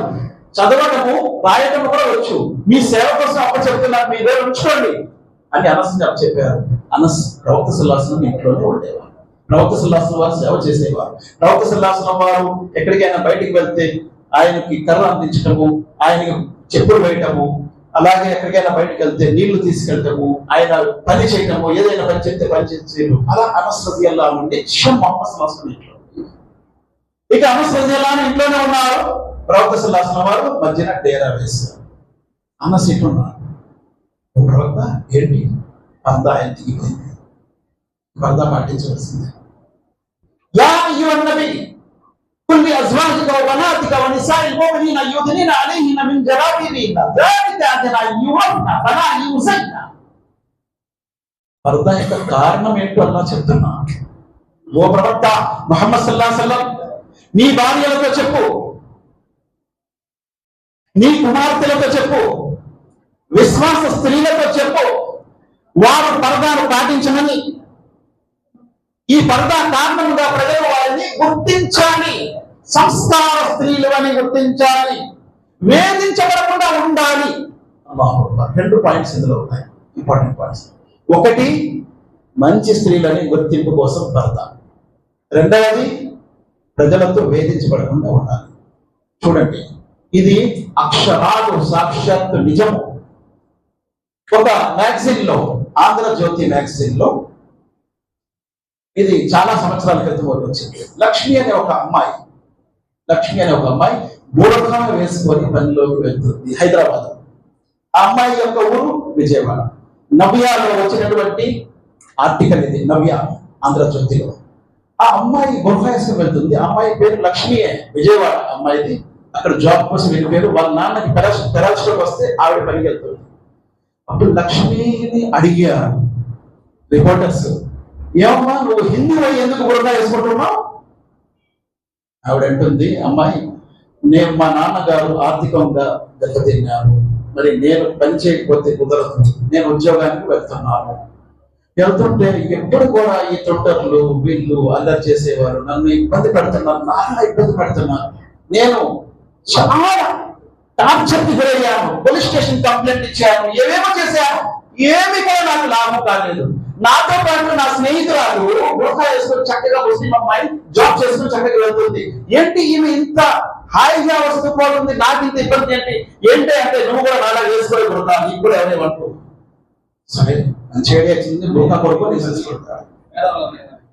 చదవటము రాయటము కూడా వచ్చు, మీ సేవ కోసం అప్పచెప్తున్నారు, మీ దగ్గర ఉంచుకోండి అని అనస్ చెప్పారు. అనస్ ప్రవక్త సల్లల్లాహు అలైహి వసల్లం ఇంట్లోనే ఉండేవారు. ప్రవక్త సల్లల్లాహు అలైహి వసల్లం వారు సేవ చేసేవారు. ప్రవక్త సల్లల్లాహు అలైహి వసల్లం వారు ఎక్కడికైనా బయటికి వెళ్తే ఆయనకి కర్ర అందించటము, ఆయనకి చెప్పులు వేయటము, అలాగే ఎక్కడికైనా బయటకు వెళ్తే నీళ్లు తీసుకెళ్ళటము, ఆయన పని చేయటము, ఏదైనా పని చెప్తే పని చేసేది. అలా అనస్ రజియల్లాహు ఉండి ముహమ్మద్ సల్లల్లాహు అలైహి వసల్లం ఇంట్లో. ఇక అనస్ రజియల్లాహు అన్హు ఇంట్లోనే ఉన్నారు. ప్రవక్త సల్లల్లాహు అలైహి వసల్లం వారు మధ్యన డేరా వేశారు. అనస్ ఇట్టున్నారు. ప్రవక్త ఏంటి పర్దా ఎందుకు ఇవ్వండి, పర్దా పాటించవలసిందే. యా అయ్యుహన్ నబీ కుల్ లి అజ్వాజిక వ బనాతిక వ నిసాఇల్ ముమినీన యుద్నిన అలైహిన మిన్ జలాబిబిహిన్న ذلك అదనా యువన్న ఫలా యుజైన. పర్దా యొక్క కారణం ఏంటో అల్లాహ్ చెప్తున్నా. ఓ ప్రవక్త ముహమ్మద్ సల్లల్లాహు అలైహి వసల్లం, నీ భార్యలతో చెప్పు, నీ కుమార్తెలతో చెప్పు, విశ్వాస స్త్రీలతో చెప్పు, వారు పర్దాను పాటించమని. ఈ పర్దా కారణంగా ప్రజలు వారిని గుర్తించాలి, సంస్కార స్త్రీలు అని గుర్తించాలి, వేధించబడకుండా ఉండాలి. అల్లాహు అక్బర్. 2 పాయింట్స్ ఇందులో ఉన్నాయి, ఇంపార్టెంట్ పాయింట్స్. ఒకటి, మంచి స్త్రీలని గుర్తింపు కోసం పర్దా. రెండవది, ప్రజలతో వేధించబడకుండా ఉండాలి. చూడండి, ఇది అక్షరాలు సాక్షాత్తు నిజము. ఒక మ్యాగజైన్ లో, ఆంధ్రజ్యోతి మ్యాగజైన్ లో, ఇది చాలా సంవత్సరాల క్రితం వచ్చింది. లక్ష్మి అనే ఒక అమ్మాయి బురఖా వేసుకొని పనిలోకి వెళ్తుంది హైదరాబాద్. ఆ అమ్మాయి యొక్క ఊరు విజయవాడ. నవ్యాలో వచ్చినటువంటి ఆర్టికల్ ఇది, నవ్య ఆంధ్రజ్యోతిలో. ఆ అమ్మాయి బురఖా వేసుకొని వెళ్తుంది. ఆ అమ్మాయి పేరు లక్ష్మియే, విజయవాడ అమ్మాయిది. అక్కడ జాబ్ కోసం వెళ్ళిపోయారు. వాళ్ళ నాన్నకి పెరాల్స్ట్రోక్ వస్తే ఆవిడ పనికి వెళ్తుంది. అప్పుడు లక్ష్మిని అడిగారు రిపోర్టర్స్, ఏమమ్మా నువ్వు హిందూ ఎందుకు బురఖా వేసుకుంటున్నావు? ఆవిడ అంటుంది, అమ్మాయి, నేను మా నాన్నగారు ఆర్థికంగా దెబ్బతిన్నారు, మరి నేను పని చేయకపోతే కుదరదు, నేను ఉద్యోగానికి వెళ్తున్నాను. వెళ్తుంటే ఎప్పుడు కూడా ఈ తొంటర్లు వీళ్ళు అల్లరి చేసేవారు నన్ను ఇబ్బంది పెడుతున్నారు, నాన్న ఇబ్బంది పెడుతున్నారు. నేను చాలా టార్చర్కి గురయ్యాను, పోలీస్ స్టేషన్ కంప్లైంట్ ఇచ్చాను, ఏమేమో చేశాను, ఏమి కూడా నాకు లాభం కాలేదు. నాతో పాటు నా స్నేహితురాలు బురఖా వేసుకొని చక్కగా ముస్లిం అమ్మాయి జాబ్ చేసుకుని చక్కగా వెళ్తుంది. ఏంటి ఈమె ఇంత హాయిగా వస్తూ పోతుంది, నాకు ఇంత ఇబ్బంది ఏంటి అంటే నువ్వు కూడా నాలా వేసుకోవాలి బురఖా, నీకు కూడా ఎవరేమంటూ. సరే మంచి ఐడియా వచ్చింది, బురఖా కొడుకొని వేసేసుకుంటాడు.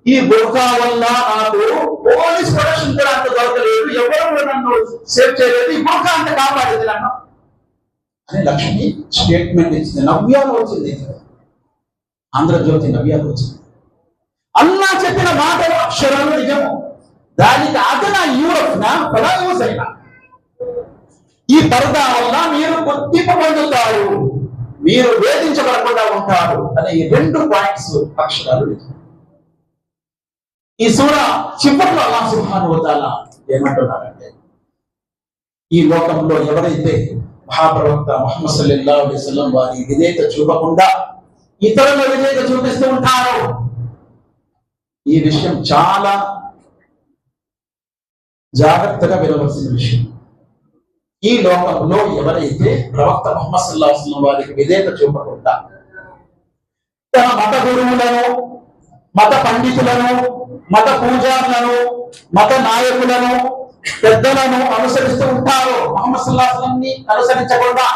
ఈ బుర్కా వల్ల నాకు పోలీస్ ప్రొటెక్షన్ కూడా అంత దొరకలేదు, ఎవరు కూడా నన్ను సేవ్ చేయలేదు, ఈ బుర్కా అంత కాపాడేది నన్ను అని లక్ష్మి స్టేట్మెంట్ ఇచ్చింది. నవ్యాలు వచ్చింది, ఆంధ్రజ్యోతి నవ్యాలు వచ్చింది. అల్లా చెప్పిన మాటలు అక్షరాలు నిజము. దానికి అదన యూరప్ పలా యూస్ అయినా ఈ పరదా వల్ల మీరు గుర్తింపు పొందుతారు, మీరు వేధించబడకుండా ఉంటారు అనే ఈ 2 పాయింట్స్ అక్షరాలు నిజం. ఈ సూర చివరిలో అల్లాహ్ సుబ్హానహు వ తఆలా ఏమంటున్నారంటే, ఈ లోకంలో ఎవరైతే మహాప్రవక్త ముహమ్మద్ సల్లల్లాహు అలైహి వసల్లం వారి విధేయత చూపకుండా ఇతరుల విధేయత చూపిస్తూ ఉంటారో, ఈ విషయం చాలా జాగ్రత్తగా వినవలసిన విషయం. ఈ లోకంలో ఎవరైతే ప్రవక్త ముహమ్మద్ సల్లల్లాహు అలైహి వసల్లం వారికి విధేయత చూపకుండా తన మత గురువులను, మత పండితులను, మత పూజారులను, మత నాయకులను, పెద్దలను అనుసరిస్తూ ఉంటారు, ముహమ్మద్ సల్లల్లాహు అలైహి వసల్లంని అనుసరించకుండా.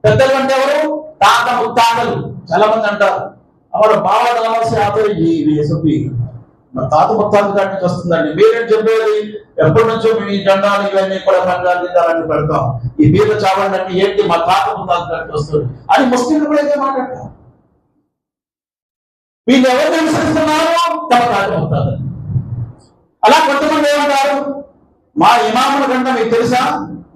పెద్దలు అంటే ఎవరు? తాత ముత్తాతలు. చాలా మంది అంటారు అవరు బావదాలసి ఆపి మా తాత ముత్తాతల కాడి నుంచి వస్తుందండి. మీరేం చెప్పేది? ఎప్పటి నుంచో మీ జెండాలు ఇవన్నీ కూడా పంగాలు జిందాలన్నీ పెడతాం, ఈ బీద చావండి అంటే ఏంటి మా తాత ముత్తాతల కాడికి వస్తుంది అని ముస్లింలు కూడా ఏదే మాట్లాడతారు. వీళ్ళు ఎవరిని అనుసరిస్తున్నారు? తమ తాత ముత్తాతలు. అలా కొంతమంది ఏమంటారు, మా ఇమాముల కంటే మీకు తెలుసా,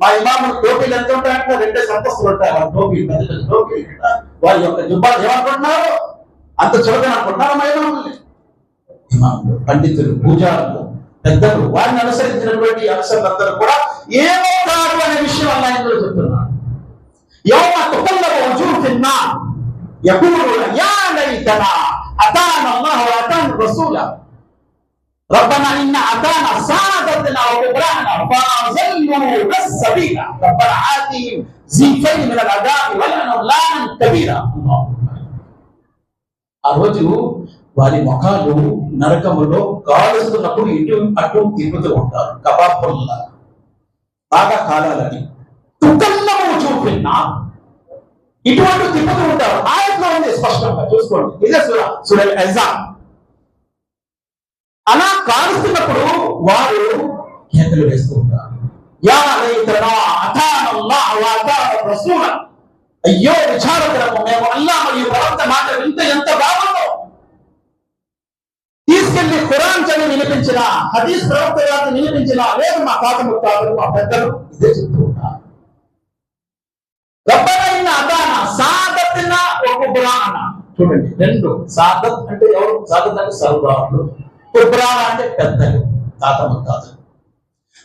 మా ఇమాముల టోపీలు ఎంత ఉంటాయంటే 2 సంతస్తులు ఉంటాయి. వాళ్ళ టోపీలు పెద్ద పెద్ద టోపీలు, వారి యొక్క జుబ్బాలు ఏమనుకుంటున్నారు, అంత చులకన అనుకుంటున్నారు మా ఇమాముల్ని. ఇమాములు, పండితులు, పూజారులు, పెద్దలు, వారిని అనుసరించినటువంటి అనుసరులందరూ కూడా ఏమవుతారు అనే విషయం అల్లాహ్ ఇందులో చెప్తున్నాడు. యౌమ తుకల్లబు వజూహుహుమ్ ఫిన్నార్ యఖూలున యా లైతనా అతానా అల్లాహు వ అతానా రసూల రబ్బనా ఇన్న అతానా సాదతనా వ కుబ్రానా ఫఅజల్లునా అస్-సబీల రబ్బనా ఆతిహిమ్ జిఫైన్ మినల్ అదాబి వలనహుమ్ లానన్ కబీరా. ఆ రోజు వారి ముఖాలు నరకములో కాలుస్తున్నప్పుడు ఇటు అటు తిప్పుతూ ఉంటారు, కబాబుల్లా బాగా కాలాలని. తుకల్లబు వజూహుహుమ్ ఫిన్నార్, ఇటువంటి తిప్పుతూ ఉంటారు. ఆయట్లో ఉంది స్పష్టంగా, చూసుకోండి. ఇదే సూర అల్-అహ్జాబ్. అలా కాలుస్తున్నప్పుడు వారు కేకలు వేస్తూ ఉంటారు, యా లైతనా అతానా అల్లాహు వ అతానా రసూల. అయ్యో విచారకరము, మేము అల్లాహ్ మరియు ప్రవక్త మాట వింటే ఎంత బాగుందో. తీసుకెళ్లి ఖురాన్ చదివి వినిపించిన, హదీస్ ప్రవక్త గారిని వినిపించిన, లేదు మా తాత ముత్తాతలు, మా పెద్దలు ఇదే చెప్తూ ఉంటారు. రబ్బనా ఇన్న అతానా సాదతనా వ కుబ్రానా. చూడండి, 2 సాదత్ అంటే ఎవరు? సాదత్ అంటే సర్దారులు, కుబ్రానా అంటే పెద్దలు, తాత ముత్తాతలు.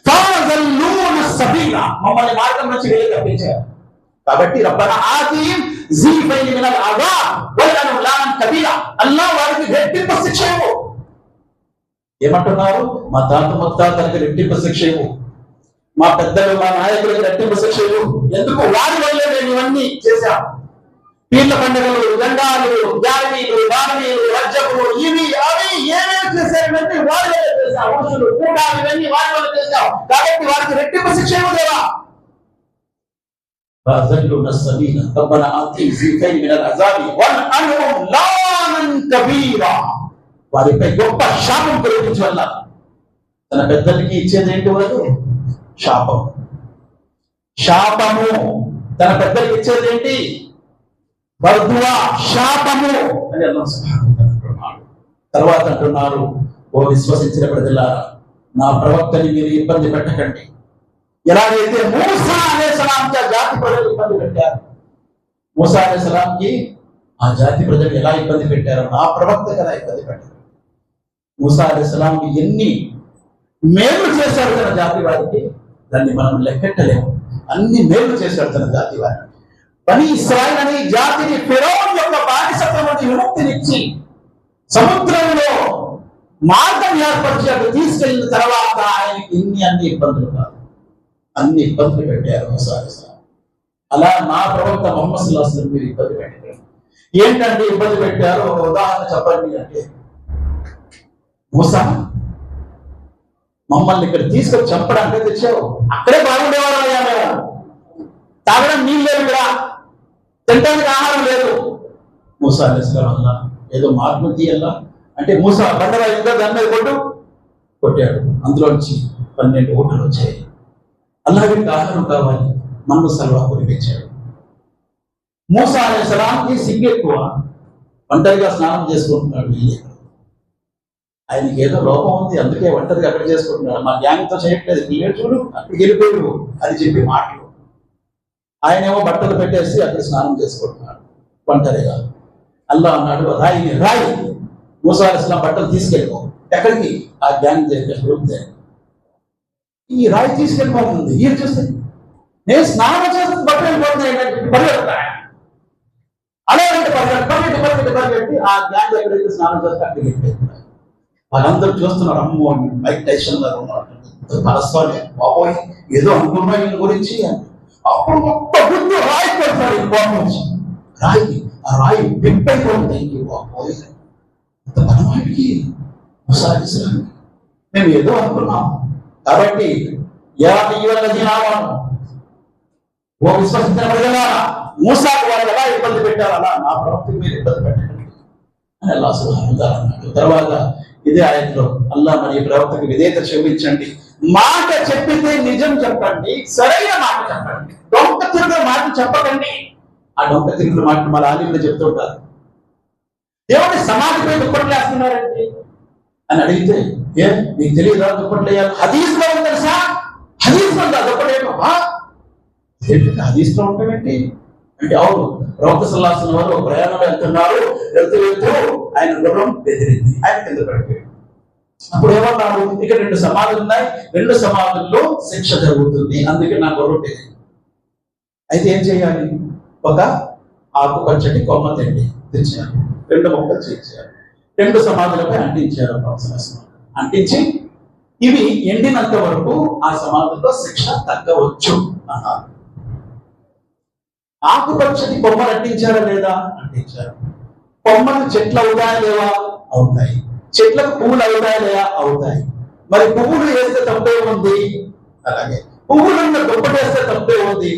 ఫఅజల్లునా అస్-సబీల, మమ్మల్ని మార్గం నుంచి వెళ్ళి తప్పించారు. కాబట్టి రబ్బనా ఆతిహిమ్ జిఫైన్ మినల్ అదాబ్ వలనహుమ్ లానన్ కబీరా, అల్లాహ్ వారికి రెట్టింపు శిక్ష ఇవ్వు. ఏమంటున్నారు? మా తాత ముత్తాతలకు రెట్టింపు శిక్ష ఇవ్వు, మా పెద్దలు, మా నాయకులకు రెట్టింపు శిక్ష ఇవ్వు. ఎందుకు? వారి వల్లే మేము ఇవన్నీ చేశాం. పీర్ల పండుగలు, జెండాలు, జామీలు, బాణీలు, రజ్జపులు, ఇవి అవి ఏమేమి చేశారంటే వారి వల్ల చేశాం. వంశులు, కూటాలు, ఇవన్నీ వారి వల్ల చేశాం. కాబట్టి వారికి రెట్టింపు శిక్ష ఇవ్వలేవా? ఫఅజల్లునా అస్-సబీల రబ్బనా ఆతిహిమ్ జిఫైన్ మినల్ అదాబి వలనహుమ్ లానన్ కబీరా. వారిపై గొప్ప శాపం కురిపించు వల్ల. తన పెద్దలకి ఇచ్చేది ఏంటి? వాళ్ళు శాపం. శాపము తన పెద్దలకి ఇచ్చేది ఏంటి? బర్దువా, శాపము అని అల్లాహ్ సుబ్హానహు వ తఆలా అంటున్నాడు. తర్వాత అంటున్నారు, ఓ విశ్వసించిన ప్రజలారా, నా ప్రవక్తని మీరు ఇబ్బంది పెట్టకండి. ఎలాగైతే మూసా అలైహిస్సలాంకి ఆ జాతి ప్రజలు ఇబ్బంది పెట్టారు, మూసా అలైహిస్సలాంకి ఆ జాతి ప్రజలు ఎలా ఇబ్బంది పెట్టారో నా ప్రవక్తకి ఎలా ఇబ్బంది పెట్టారు. మూసా అలైహిస్సలాంకి ఎన్ని మేలు చేశారు తన జాతి వారికి, దాన్ని మనం లెక్కెట్టలేము. అన్ని మేలు చేశాడు తన జాతి వారికి. బనీ ఇశ్రాయిల్ అనే జాతిని ఫిరౌన్ యొక్క బానిసత్వం నుండి విముక్తినిచ్చి సముద్రంలో మార్గం ఏర్పరిచి అక్కడ తీసుకెళ్లిన తర్వాత ఆయనకి అన్ని ఇబ్బందులు కాదు, అన్ని ఇబ్బందులు పెట్టారు మూసా అలైహిస్సలాం. అలా నా ప్రవక్త ముహమ్మద్ సల్లల్లాహు అలైహి వసల్లం మీరు ఇబ్బంది పెట్టారు. ఏంటంటే ఇబ్బంది పెట్టారు? ఉదాహరణ చెప్పండి అంటే, మూసా మమ్మల్ని ఇక్కడ తీసుకొని చంపడానికి తెచ్చావు, అక్కడే బాగుండేవారు అయ్యా, మేము తాగడం నీళ్ళు లేవు, ఇక్కడ తినడానికి ఆహారం లేదు. మూసా అలైహిస్సలాం అల్లా ఏదో మార్గం తీయాలా, అంటే మూసా బండరాయిందా దాని మీద కొట్టాడు. అందులోంచి 12 ఊటలు వచ్చాయి. అల్లాహకి ఆహారం కావాలి, మన్ను సల్వా కురిపించాడు. మూసా అలైహిస్సలాంకి సిగ్గు ఎక్కువ, ఒంటరిగా స్నానం చేసుకుంటున్నాడు. ఆయనకి ఏదో లోపం ఉంది, అందుకే ఒంటరిగా అక్కడ చేసుకుంటున్నాడు. మా గ్యాంగ్తో చేయట్లేదు, పిల్లలు చూడు అక్కడికి వెళ్ళిపోయాడు అని చెప్పి మాటలు. ఆయనేమో బట్టలు పెట్టేసి అక్కడ స్నానం చేసుకుంటున్నాడు ఒంటరిగా. అల్లా అన్నాడు, రాయి మూసా అలైహిస్సలాం బట్టలు తీసుకెళ్ళిపో. ఎక్కడికి? ఆ గ్యాంగ్ దగ్గర, గ్రూప్ దగ్గర. ఈ రాయి తీసుకెళ్ళిపోతుంది. ఈయన చూస్తే నేను స్నానం చేస్తే బట్టలు వెళ్ళిపోతున్నాయి పరిగెడతా. అలాగే పరిగెట్టి ఆ గ్యాంగ్ ఎక్కడైతే స్నానం చేస్తే అక్కడికి వెళ్ళిపోతున్నారు. వాళ్ళందరూ చూస్తున్నారు, అమ్మో మైక్ టైసన్ గారు ఉన్నారు, పరస్వామి బాబోయ్ ఏదో అనుకున్నా ఈయన గురించి. అప్పుడు మొత్తం గుర్తు రాయి పెడతాడు ఈ కోపం వచ్చి. ఆ రాయి పిప్పైపోతుంది. బాబోయ్ అంత బలవాడికి మూసా అలైహిస్సలాం మేము ఏదో అనుకున్నాం. కాబట్టి ఓ విశ్వసించిన ప్రజలారా, మూసాకు వాళ్ళు ఎలా ఇబ్బంది పెట్టారు అలా నా ప్రవక్తకి మీరు ఇబ్బంది పెట్టండి అని అల్లాహ్ సుబ్హానహు వ తఆలా అన్నాడు. తర్వాత ఇదే ఆయనలో అల్లాహ్ మరి ప్రవక్తకి విధేయత చూపించండి, మాట చెప్పితే నిజం చెప్పండి, సరైన మాట చెప్పండి, డొంక తిరుగుల మాట చెప్పకండి. ఆ డొంక తిరుగుల మాట మన ఆలింలో చెప్తుంటారు. దేవుడి సమాధిపై దుప్పట్లేస్తున్నారండి అని అడిగితే, ఏ నీకు తెలియదా దుప్పట్లేయాలి? హదీస్ లో ఉంది తెలుసా? హదీస్ లో ఉందా దుప్పటేమో? హదీస్ లో ఉంటామేంటి అంటే, అవును ప్రవక్త సల్లల్లాహు అలైహి వసల్లం వారు ప్రయాణంలో వెళ్తూ ఆయన గుర్రం బెదిరింది, ఆయన కింద పడిపోయాడు. అప్పుడు ఏమన్నారు, ఇక్కడ 2 సమాధులు ఉన్నాయి, 2 సమాధుల్లో శిక్ష జరుగుతుంది, అందుకే నా గుర్రం బెదిరింది. అయితే ఏం చేయాలి? ఒక ఆకుపచ్చటి కొమ్మ తెచ్చారు, 2 మొక్కలు చేర్చారు, 2 సమాధులపై అంటించారు. అంటించి ఇవి ఎండినంత వరకు ఆ సమాధుల్లో శిక్ష తగ్గవచ్చు అన్నారు. ఆకుపచ్చని కొమ్మలు అంటించారా లేదా? అంటించారు. కొమ్మలు చెట్లు అవుతాయా లేవా? అవుతాయి. చెట్లకు పువ్వులు అవుతాయా లేవా? అవుతాయి. మరి పువ్వులు వేస్తే తప్పే ఉంది, అలాగే పువ్వులున్న దుప్పటేస్తే తప్పే ఉంది.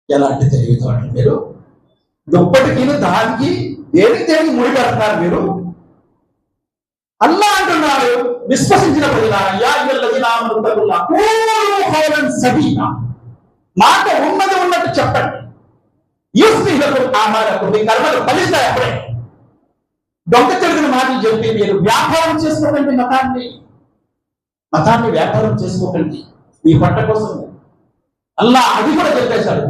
ఎలాంటి తెలివితేటలు మీరు! దుప్పటికి దానికి దేనికి ముడిపెడుతున్నారు మీరు. అల్లాహ్ అంటున్నారు, విశ్వసించిన మాట ఉన్నది ఉన్నట్టు చెప్పండి. మీ కర్మలు ఫలిస్తాయి. అప్పుడే దొంగ తిరుగుల మాటలు చెప్పి మీరు వ్యాపారం చేసుకోకండి. మతాన్ని వ్యాపారం చేసుకోకండి మీ పంట కోసం. అల్లాహ్ అది కూడా చెప్పేశాడు,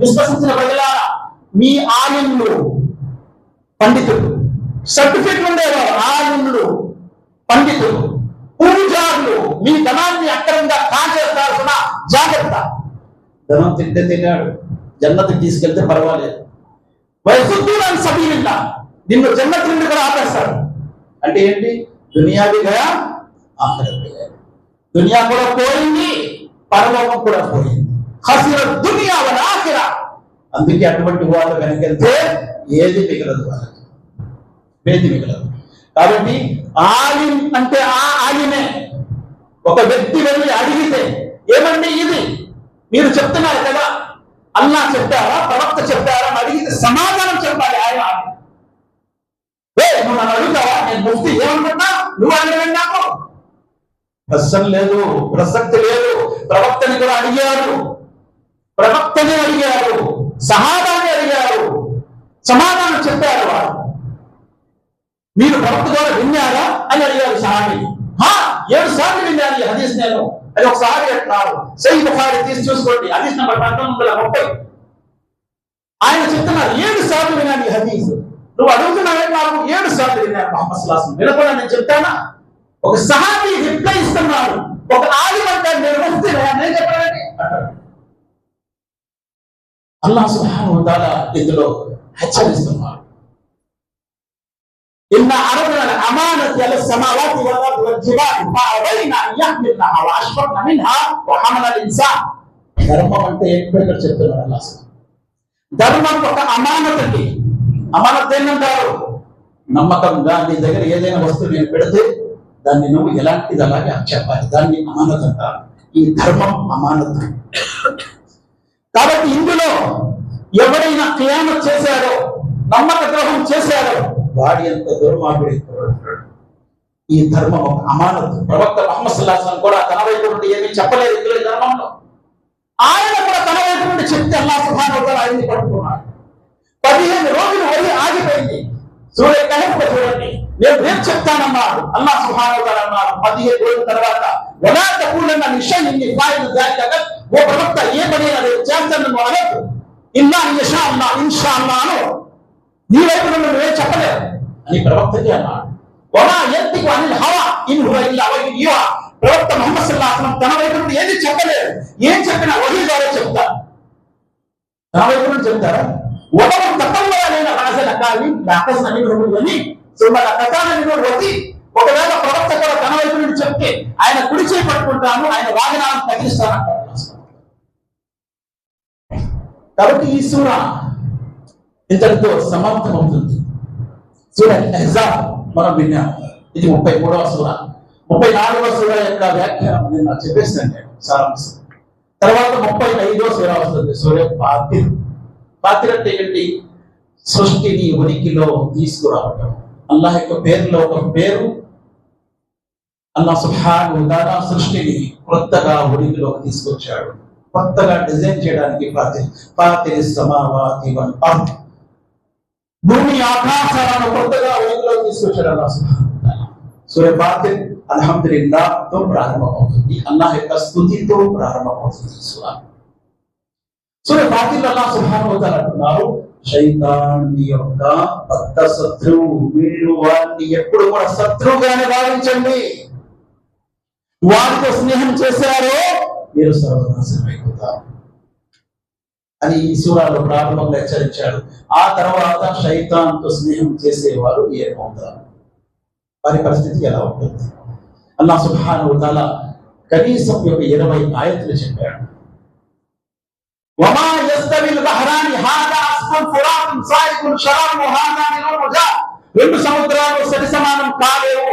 విశ్వసించిన ప్రజలారా, మీ ఆలింలు పండితులు, సర్టిఫికెట్లు ఉండేవారు ఆలింలు పండితులు, పూజారులు మీ ధనాన్ని అక్రమంగా కాజేస్తారు. జాగ్రత్త. ధనం తిన్నాడు, జన్నతికి తీసుకెళ్తే పర్వాలేదు. వయసుద్దులని సబీలిల్లా, నిన్ను జన్నతి నుండి కూడా ఆపేస్తాడు. అంటే ఏంటి? దునియా भी गया, ఆఖిరత్ भी गया. దునియా కూడా పోయింది, పరలోకం కూడా పోయింది. ఖసిర దునియా వల్ ఆఖిరా. అందుకే అటువంటి వాళ్ళు వెనకెళ్తే ఏది మిగలదు, వాళ్ళకి ఏది మిగలదు. కాబట్టి ఆలిం అంటే ఆ ఆలిమే. ఒక వ్యక్తి వెళ్ళి అడిగితే, ఏమండి ఇది మీరు చెప్తున్నారు కదా, అల్లాహ్ చెప్పారా ప్రవక్త చెప్పారా అని అడిగితే సమాధానం చెప్పాలి. ఆయన నువ్వు నన్ను అడుగుతావా, నేను ముఫ్తీ ఏమనుకుంటా, నువ్వు అడిగాడు నాకు ప్రశ్న లేదు, ప్రసక్తి లేదు. ప్రవక్తని కూడా అడిగారు, ప్రవక్తని అడిగారు, సహాబాని అడిగారు, సమాధానం చెప్పారు. వారు మీరు ప్రవక్త ద్వారా విన్నారా అని అడిగారు సహాబీ. 7 సార్లు విన్నాను ఈ హదీస్ నేను అది. ఒకసారి అంటున్నారు, సహీహ్ బుఖారీ తీసి చూసుకోండి, హదీస్ నంబర్ 1930. ఆయన చెప్తున్నారు, 7 సార్లు విన్నాను ఈ హదీస్. నువ్వు అడుగుతున్నావే, నాకు 7 సార్లు విన్నాను ముహమ్మద్ సల్లల్లాహు అలైహి వసల్లం. వినకుండా నేను చెప్తానా? ఒక సహాబీ రిప్లై ఇస్తున్నాడు, ఒక ఆలిమ్ అంటాడు నేను ముఫ్తీ నేను చెప్పానండి అంటాడు. అల్లాహ్ సుబ్హానహు వ తఆలా ఇందులో హెచ్చరిస్తున్నాడు. إن عرضنا الأمانة على السماوات والأرض والجبال فأبين أن يحملنها وأشفقن منها وحملها الإنسان. ధర్మం అంటే ఏంటో ఇక్కడ చెప్తున్నాడు అల్లాహ్. ధర్మం ఒక అమానతకి. అమానత్ ఏంటంటారు? నమ్మకంగా నీ దగ్గర ఏదైనా వస్తువు నేను పెడితే దాన్ని నువ్వు ఎలాంటిది అలాగే చెప్పాలి, దాన్ని అమానత్ అంటారు. ఈ ధర్మం అమానత్. కాబట్టి ఖియానత్ చేశాడో, నమ్మక ద్రోహం చేశాడో వాడి ఎంత దుర్మార్గుడు. ఈ ధర్మం ఒక అమానతు. ప్రవక్త ముహమ్మద్ సల్లల్లాహు అలైహి వసల్లం కూడా తన వైపు నుండి ఏమీ చెప్పలేదు ఇందులో ఈ ధర్మంలో. ఆయన కూడా తన వైపు నుండి చెప్తే అల్లాహ్ సుబ్హానహు వ తఆలా ఆయన్ని పట్టుకున్నాడు. 15 రోజులు వరి ఆగిపోయింది. సూర్య కహఫ్ చూడండి, నేను రేపు చెప్తానన్నాడు అల్లాహ్ సుబ్హానహు వ తఆలా అన్నాడు 15 రోజుల తర్వాత వలా తఖూలన్న నిషయన్ ఫాయిల్ జాలిక. ఓ ప్రవక్త, ఏ పని అనేది చేస్తాను అనొద్దు. ఇల్లా ఇన్షా అల్లాహ్, ఇన్షా అల్లాహ్ అను. నీ వైపు నుండి నువ్వే చెప్పలేదు అని ప్రవక్తకి అన్నాడు. వలా యంతికు అనిల్ హవా ఇన్ హువ ఇల్లా వహీ యూహా. ప్రవక్త ముహమ్మద్ సల్లల్లాహు అలైహి వసల్లం తన వైపు నుండి ఏది చెప్పలేదు. ఏం చెప్పినా వహీ ద్వారా చెప్తారు. తన వైపు నుండి చెప్తారా? వదం తప్పవలైన రాజన కాలి లాకస్న నిలువని సుమల కథాన నిలువతి. ఒకవేళ ప్రవక్త కూడా తన వైపు నుండి చెప్తే ఆయన కుడి చేయి పట్టుకుంటాను, ఆయన వాహనాలను తగిలిస్తానంటాడు. కాబట్టి ఈ సూర ఇంతటితో సమాప్తమవుతుంది. సూర అహ్జాబ్ మనం విన్నాం. ఇది 33వ సూర. 34వ సూర యొక్క వ్యాఖ్యానం నేను చెప్పేస్తాను సారాంశం. తర్వాత 35వ సూర వస్తుంది, సూర ఫాతిర్. ఫాతిర్ అంటే ఏంటి? సృష్టిని ఉనికిలో తీసుకురావటం. అల్లాహ్ యొక్క పేరులో ఒక పేరు. అల్లాహ్ సుబ్హానహు వ తఆలా సృష్టిని కొత్తగా ఉనికిలోకి తీసుకొచ్చాడు. కొత్తగా డిజైన్ చేయడానికి ఫాతిర్ సమావాతి వల్ అర్ద్, భూమి ఆకాశాలను కొత్తగా ఉనికిలోకి తీసుకొచ్చాడు అల్లాహ్ సుబ్హానహు వ తఆలా. సూర ఫాతిర్ అల్హమ్దులిల్లాహ్తో ప్రారంభమవుతుంది. అల్లాహ్ యొక్క స్తుతితో ప్రారంభమవుతుంది సూర. సూర ఫాతిర్ అల్లాహ్ సుబ్హానహు వ తఆలా అంటున్నారు, శైతాన్ యొక్క పెద్ద శత్రువు. మీరు వారిని ఎప్పుడు కూడా శత్రువుగానే భావించండి. వారితో స్నేహం చేశారో మీరు సర్వనాశనం అయిపోతారు అని ఈ సూరాలో ప్రారంభంలో హెచ్చరించాడు. ఆ తర్వాత శైతాన్తో స్నేహం చేసేవారు ఏమవుతారు, వారి పరిస్థితి ఎలా ఉంటుంది? అల్లాహ్ సుబ్హానహు వ తఆలా కనీసం ఒక 20 ఆయతులు చెప్పాడు. వమా యస్తవిల్ బహరాని హాదా అస్ఫున్ ఫురాతున్ సాయికున్ షరాబు హాదా మినున్ ముజా. 2 సముద్రాలు సరి సమానం కాలేవు.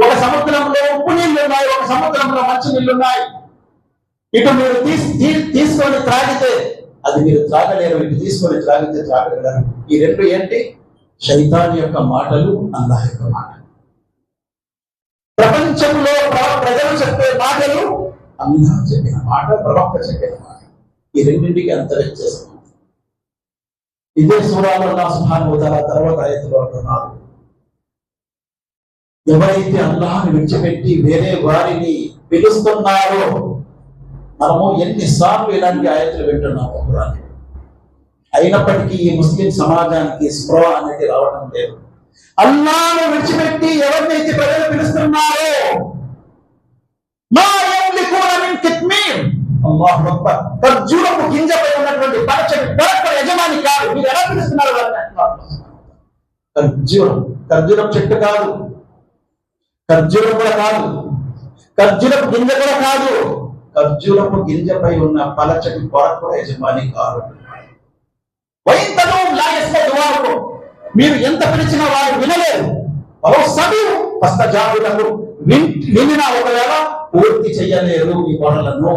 ఒక సముద్రంలో ఉప్పు నీళ్లు ఉన్నాయి, ఒక సముద్రంలో మంచి నీళ్లు ఉన్నాయి. ఇటు మీరు తీసుకొని త్రాగితే అది మీరు త్రాగలేరు, ఇటు తీసుకొని త్రాగితే త్రాగలేరు. ఈ రెండు ఏంటి? శైతాన్ యొక్క మాటలు, అల్లాహ్ యొక్క మాటలు. ప్రపంచంలో ప్రజలు చెప్పే మాటలు, అల్లాహ్ చెప్పిన మాట, ప్రవక్త చెప్పిన మాట. ఈ రెండింటికి అంత వ్యత్యాసం. ఇదే సూరాలో అల్లాహ్ సుబ్హానహు వ తఆలా తర్వాత ఆయతులో అంటున్నారు, ఎవరైతే అల్లాహ్ని విడిచిపెట్టి వేరే వారిని పిలుస్తున్నారో. మనము ఎన్నిసార్లు ఇలాంటి ఆయతులు వింటున్నాము ఖురాన్లో. అయినప్పటికీ ఈ ముస్లిం సమాజానికి స్పృహ అనేది రావడం లేదు. అల్లాహ్ను విడిచిపెట్టి ఎవరినైతే ప్రజలు పిలుస్తున్నారో, మా యమ్లికూన మిన్ కిత్మీర్, అల్లాహు అక్బర్, ఖర్జూరపు గింజపై ఉన్నటువంటి పరచని పరక యజమాని కాదు. మీరు ఎలా పిలుస్తున్నారు వారిని? ఖర్జూరం చెట్టు కాదు, ఖర్జూరం కూడా కాదు, ఖర్జూరపు గింజ కూడా కాదు. ఖర్జూరపు గింజపై ఉన్న పలచటి పొర కూడా యజమాని కాదు. మీరు ఎంత పిలిచినా వారు వినలేదు. వినినా ఒకవేళ పూర్తి చెయ్యలేరు ఈ పొరలను.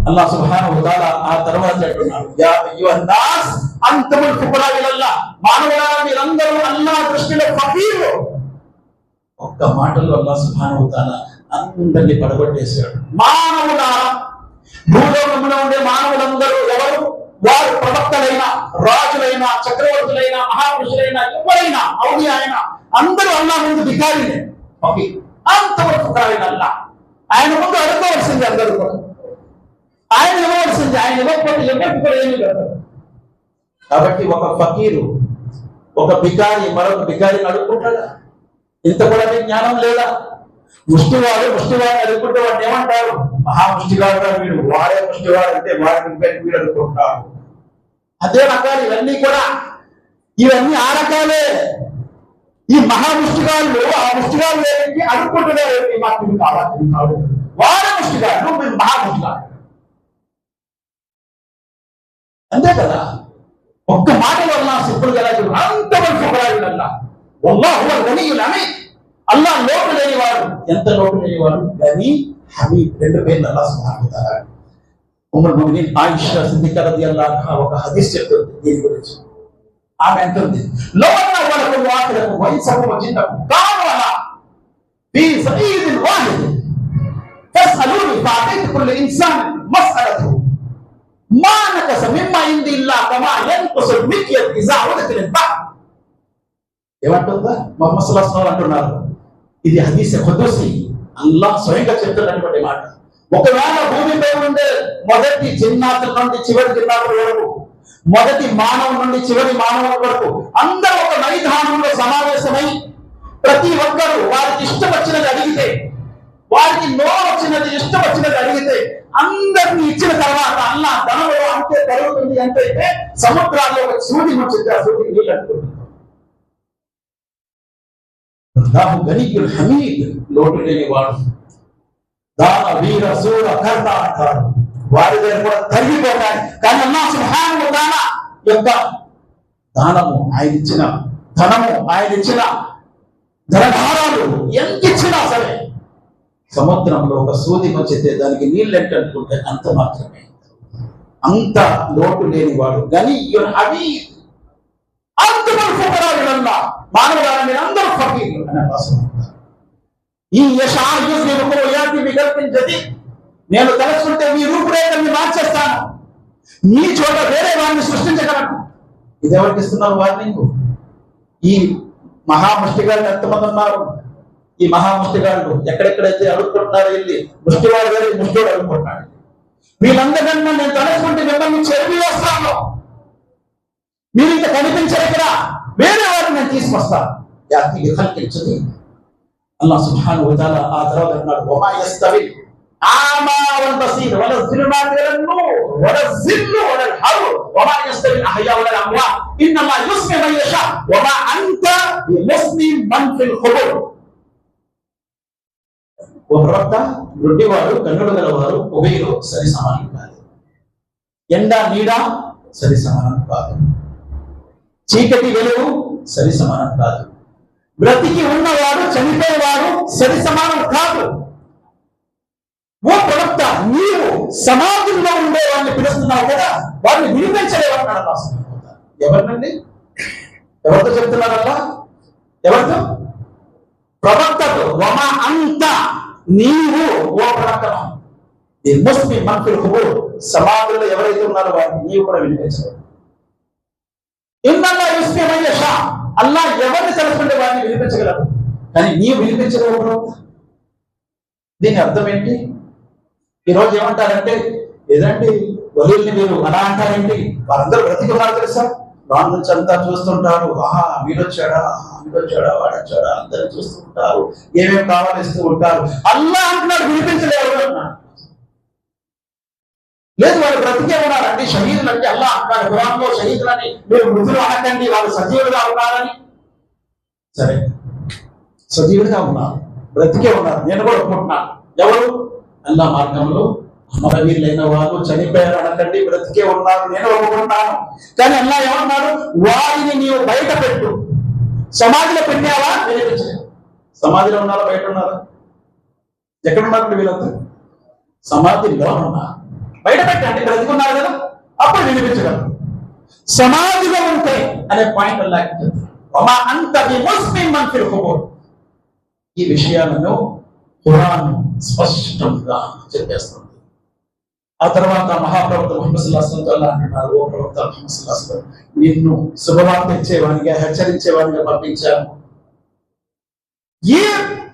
అల్లాహ్ సుబ్హానహు వ తఆలా ఆ తర్వాత అంటున్నాడు, యా అయ్యుహన్ నాస్ అంతుముల్ ఫుకరా ఇలల్లాహ్. మానవులారా, మీరందరూ అల్లాహ్ దృష్టిలో ఫకీర్లు. ఒక్క మాటలో అల్లాహ్ సుబ్హానహు వ తఆలా అందరినీ పడగొట్టేశాడు. మానవులారా, భూలోకంలో ఉండే మానవులందరూ ఎవరు? వారు ప్రవక్తలైనా, రాజులైనా, చక్రవర్తులైనా, మహాపురుషులైనా, ఎవరైనా, ఔలియా అయినా అందరూ అల్లాహ్ ముందు భిఖారీలే. అంతవరకు అల్లాహ్ ఆయన ముందు అడుకోవాల్సింది. అందరూ కూడా ఆయన ఇవ్వవలసింది. ఆయన ఇవ్వకపోతే ఎవరికి కూడా ఏమీ కాదు. కాబట్టి ఒక ఫకీరు, ఒక బికారి మరొక బికారిని అడుక్కుంటాడా? ఇంత కూడా జ్ఞానం లేదా? ముష్టివాడు అడుక్కుంటే వాడిని ఏమంటారు? మహాముష్టివాడు వీడు, వాడే ముష్టివాడు అంటే వాడిని వీడు అడుక్కుంటాడు. అదే రకాలు ఇవన్నీ కూడా, ఇవన్నీ ఆ రకాలే. ఈ మహాముష్టిగాళ్ళు ఆ ముష్టిగాళ్ళు ఏంటి అడుక్కుంటున్నారు? మాకు ఇది కావాలి, ఇది కావాలి. వాడే ముష్టిగాడు, మీరు మహాముష్టిగాడు. అంతే కదా. ఒక్క మాటలో అల్లాహ్ సింపుల్ గా అంతవరకు అల్లాహ్ లోటు లేనివాడు. ఎంత లోటు లేనివాడు? గనీ హమీద్, 2 పేర్లు అల్లాహ్ సుబ్హానహు వ తఆలా. ఉమ్మల్ ముమినీన్ ఆయిషా సిద్దికా రలియల్లాహు అన్హా ఒక హదీస్ చెప్తుంది దీని గురించి. ఆమె అంటుంది, లౌన్న వలకుం వాహిదకుం వైసకుం వజిన్నకుం కాను అలా ఫీ సయీదిన్ వాహిద్ ఫస్అలూని ఫఅతైతు కుల్ల ఇన్సాన్ మస్అలతుహు మా నకస మిమ్మా ఇంది ఇల్లా కమా యంకుసుల్ మిక్యత్ ఇజా ఉద్ఖిలల్ బహర్. ఏమంటుందా ముహమ్మద్ సల్లల్లాహు అలైహి వసల్లం అంటున్నారు, ఇది హదీస్ ఖుదూసి, అల్లాహ్ స్వయంగా చెప్తున్నటువంటి మాట. ఒకవేళ భూమిపై ఉండే మొదటి జిన్నాతుల నుండి చివరి జిన్నాతుల వరకు, మొదటి మానవు నుండి చివరి మానవుల వరకు అందరూ ఒక మైదానంలో సమావేశమై ప్రతి ఒక్కరూ వారికి ఇష్టం వచ్చినది అడిగితే, వారికి నోరు వచ్చినది ఇష్టం వచ్చినది అడిగితే అందరినీ ఇచ్చిన తర్వాత అల్లాహ్ ధనంలో అంతే పెరుగుతుంది అంటే సముద్రాల్లో ఒక సూది వచ్చింది, ఆ సూదికి నీళ్ళు అంటుకుంటుంది. అల్లాహు గనీయుల్ హమీద్, లోటు లేని వాడు. దాన వీర సూర కర్త అంటారు, వారి దగ్గర కూడా తరిగిపోతాయి. కానీ అల్లాహ్ సుబ్హానహు వ తఆలా యొక్క దానము, ఆయన ఇచ్చిన ధనము, ఆయన ఇచ్చిన ధనధారాలు ఎంత ఇచ్చినా సరే సముద్రంలో ఒక సూది మధ్యతే దానికి నీళ్ళు ఎంటనుకుంటే అంత మాత్రమే. అంత లోటు లేని వాడు గనీయుల్ హమీద్. అంతుల్ ఫుకరా ఇలల్లాహ్, మానవులారా మీరందరూ ఫకీర్లు అనే భాష. ఈ యశా యుజ్లిబుకుం యాతి బిఖల్కిన్ జదీద్, నేను తలచుకుంటే మీ రూపురేఖల్ని మార్చేస్తాను, మీ చోట వేరే వారిని సృష్టించగలను. ఇది ఎవరికి ఇస్తున్నారు వార్నింగ్? ఈ మహాముష్టిగాళ్ళు ఎంతమంది ఉన్నారు? ఈ మహాముష్టిగాళ్ళు ఎక్కడెక్కడైతే అడుగుకుంటున్నారో వెళ్ళి ముష్టివాడు గారి ముష్టివాడు అడుగుకుంటున్నాడు. వీళ్ళందరికన్నా నేను తలచుకుంటే మిమ్మల్ని చెరిపి వేస్తాను, మీరు ఇంకా కనిపించారు ఇక్కడ, వేరే వారిని నేను తీసుకొస్తాను. యాతి బిఖల్కిన్ జదీద్. అల్లాహ్ సుబ్హానహు వ తఆలా ఆ తర్వాత అన్నాడు, వమా యస్తవి ఆమా వల్ బసీర్ వల జిల్మాత్ వల నూర్ వల జిల్లు వల హర్ వమా యస్తవి అహ్యా వల అమ్వాత్ ఇన్నమా యుస్మి మన్ యషా వమా అంత బిముస్మి మన్ ఫిల్ ఖుబూర్. ఓ ప్రవక్త, గుడ్డివాడు కన్నులు గలవారు ఉభయులు సరి సమానం కాదు, ఎండ నీడ సరి సమానం కాదు, చీకటి వెలుగు సరి సమానం కాదు, బ్రతికి ఉన్నవాడు చనిపోయేవాడు సరి సమానం కాదు. ఓ ప్రవక్త, నీవు సమాజంలో ఉండే వాళ్ళని పిలుస్తున్నావు కదా, వారిని వినిపించలేవన్నాడు అల్లాహ్ సుబ్హానహు వ తఆలా. ఎవరినండి? ఎవరితో చెప్తున్నారల్లా? ఎవరితో? ప్రవక్తతో. వమా అంత, నీవు ఓ ప్రవక్త, ఈ ముస్లిం మన్ఫిల్ ఖుబూర్, సమాజంలో ఎవరైతే ఉన్నారో వారిని నీవు కూడా వినిపించలేవు. ఇన్నల్లాహ్ యుస్మి మన్ యషా, అల్లాహ్ ఎవరిని తలుచుకుంటే వారిని వినిపించగలరు, కానీ నీవు వినిపించలేవు ప్రవక్త. దీని అర్థం ఏంటి? ఈరోజు ఏమంటారంటే, ఏదండి వలీల్ని మీరు అలా అంటారేంటి, వారందరూ బ్రతికున్నారు తెలుసా, దాని నుంచి అంతా చూస్తుంటారు, ఆహా వీడొచ్చాడా వీడొచ్చాడా వాడొచ్చాడా అందరూ చూస్తుంటారు, ఏమేమి కావాలిస్తూ ఉంటారు. అల్లాహ్ అంటున్నాడు వినిపించలేరు అన్నాడు. లేదు, వాళ్ళు బ్రతికే ఉన్నారండి, షహీదులు అంటే అల్లాహ్ అంటున్నాడు ఖురాన్లో, షహీదులని మీరు మృతులు అనకండి, వాళ్ళు సజీవులుగా ఉన్నారని. సరే, సజీవులుగా ఉన్నారు, బ్రతికే ఉన్నారు, నేను కూడా ఒప్పుకుంటున్నాను. ఎవరు? అల్లాహ్ మార్గంలో అమరవీరులైన వారు చనిపోయారు అనకండి, బ్రతికే ఉన్నారు, నేను ఒప్పుకుంటున్నాను. కానీ అల్లాహ్ ఏమన్నాడు? వారిని నీవు బయట పెట్టు. సమాధిలో పెట్టావా? వినిపించలేదు. సమాధిలో ఉన్నారా బయట ఉన్నారా? ఎక్కడ ఉన్నారు వీళ్ళంతా? సమాధిలో ఉన్నారు. బయట పెట్టండి, బ్రతికున్నారు కదా, అప్పుడు వినిపించగలరు. సమాధిలో ఉంటే అనే పాయింట్ అల్లాహ్ చెప్తారు. వమా అంత బిముస్మిన్ మన్ ఫిల్ ఖుబూర్. ఈ విషయాలను ఖురాన్ స్పష్టంగా చెప్పేస్తుంది. ఆ తర్వాత మహాప్రవక్త ముహమ్మద్ సల్లల్లాహు అలైహి వసల్లం అంటున్నారు, ఓ ప్రవక్త ముహమ్మద్ సల్లల్లాహు అలైహి వసల్లం, నిన్ను శుభవార్త ఇచ్చేవానిగా హెచ్చరించేవానిగా పంపించాను. ఏ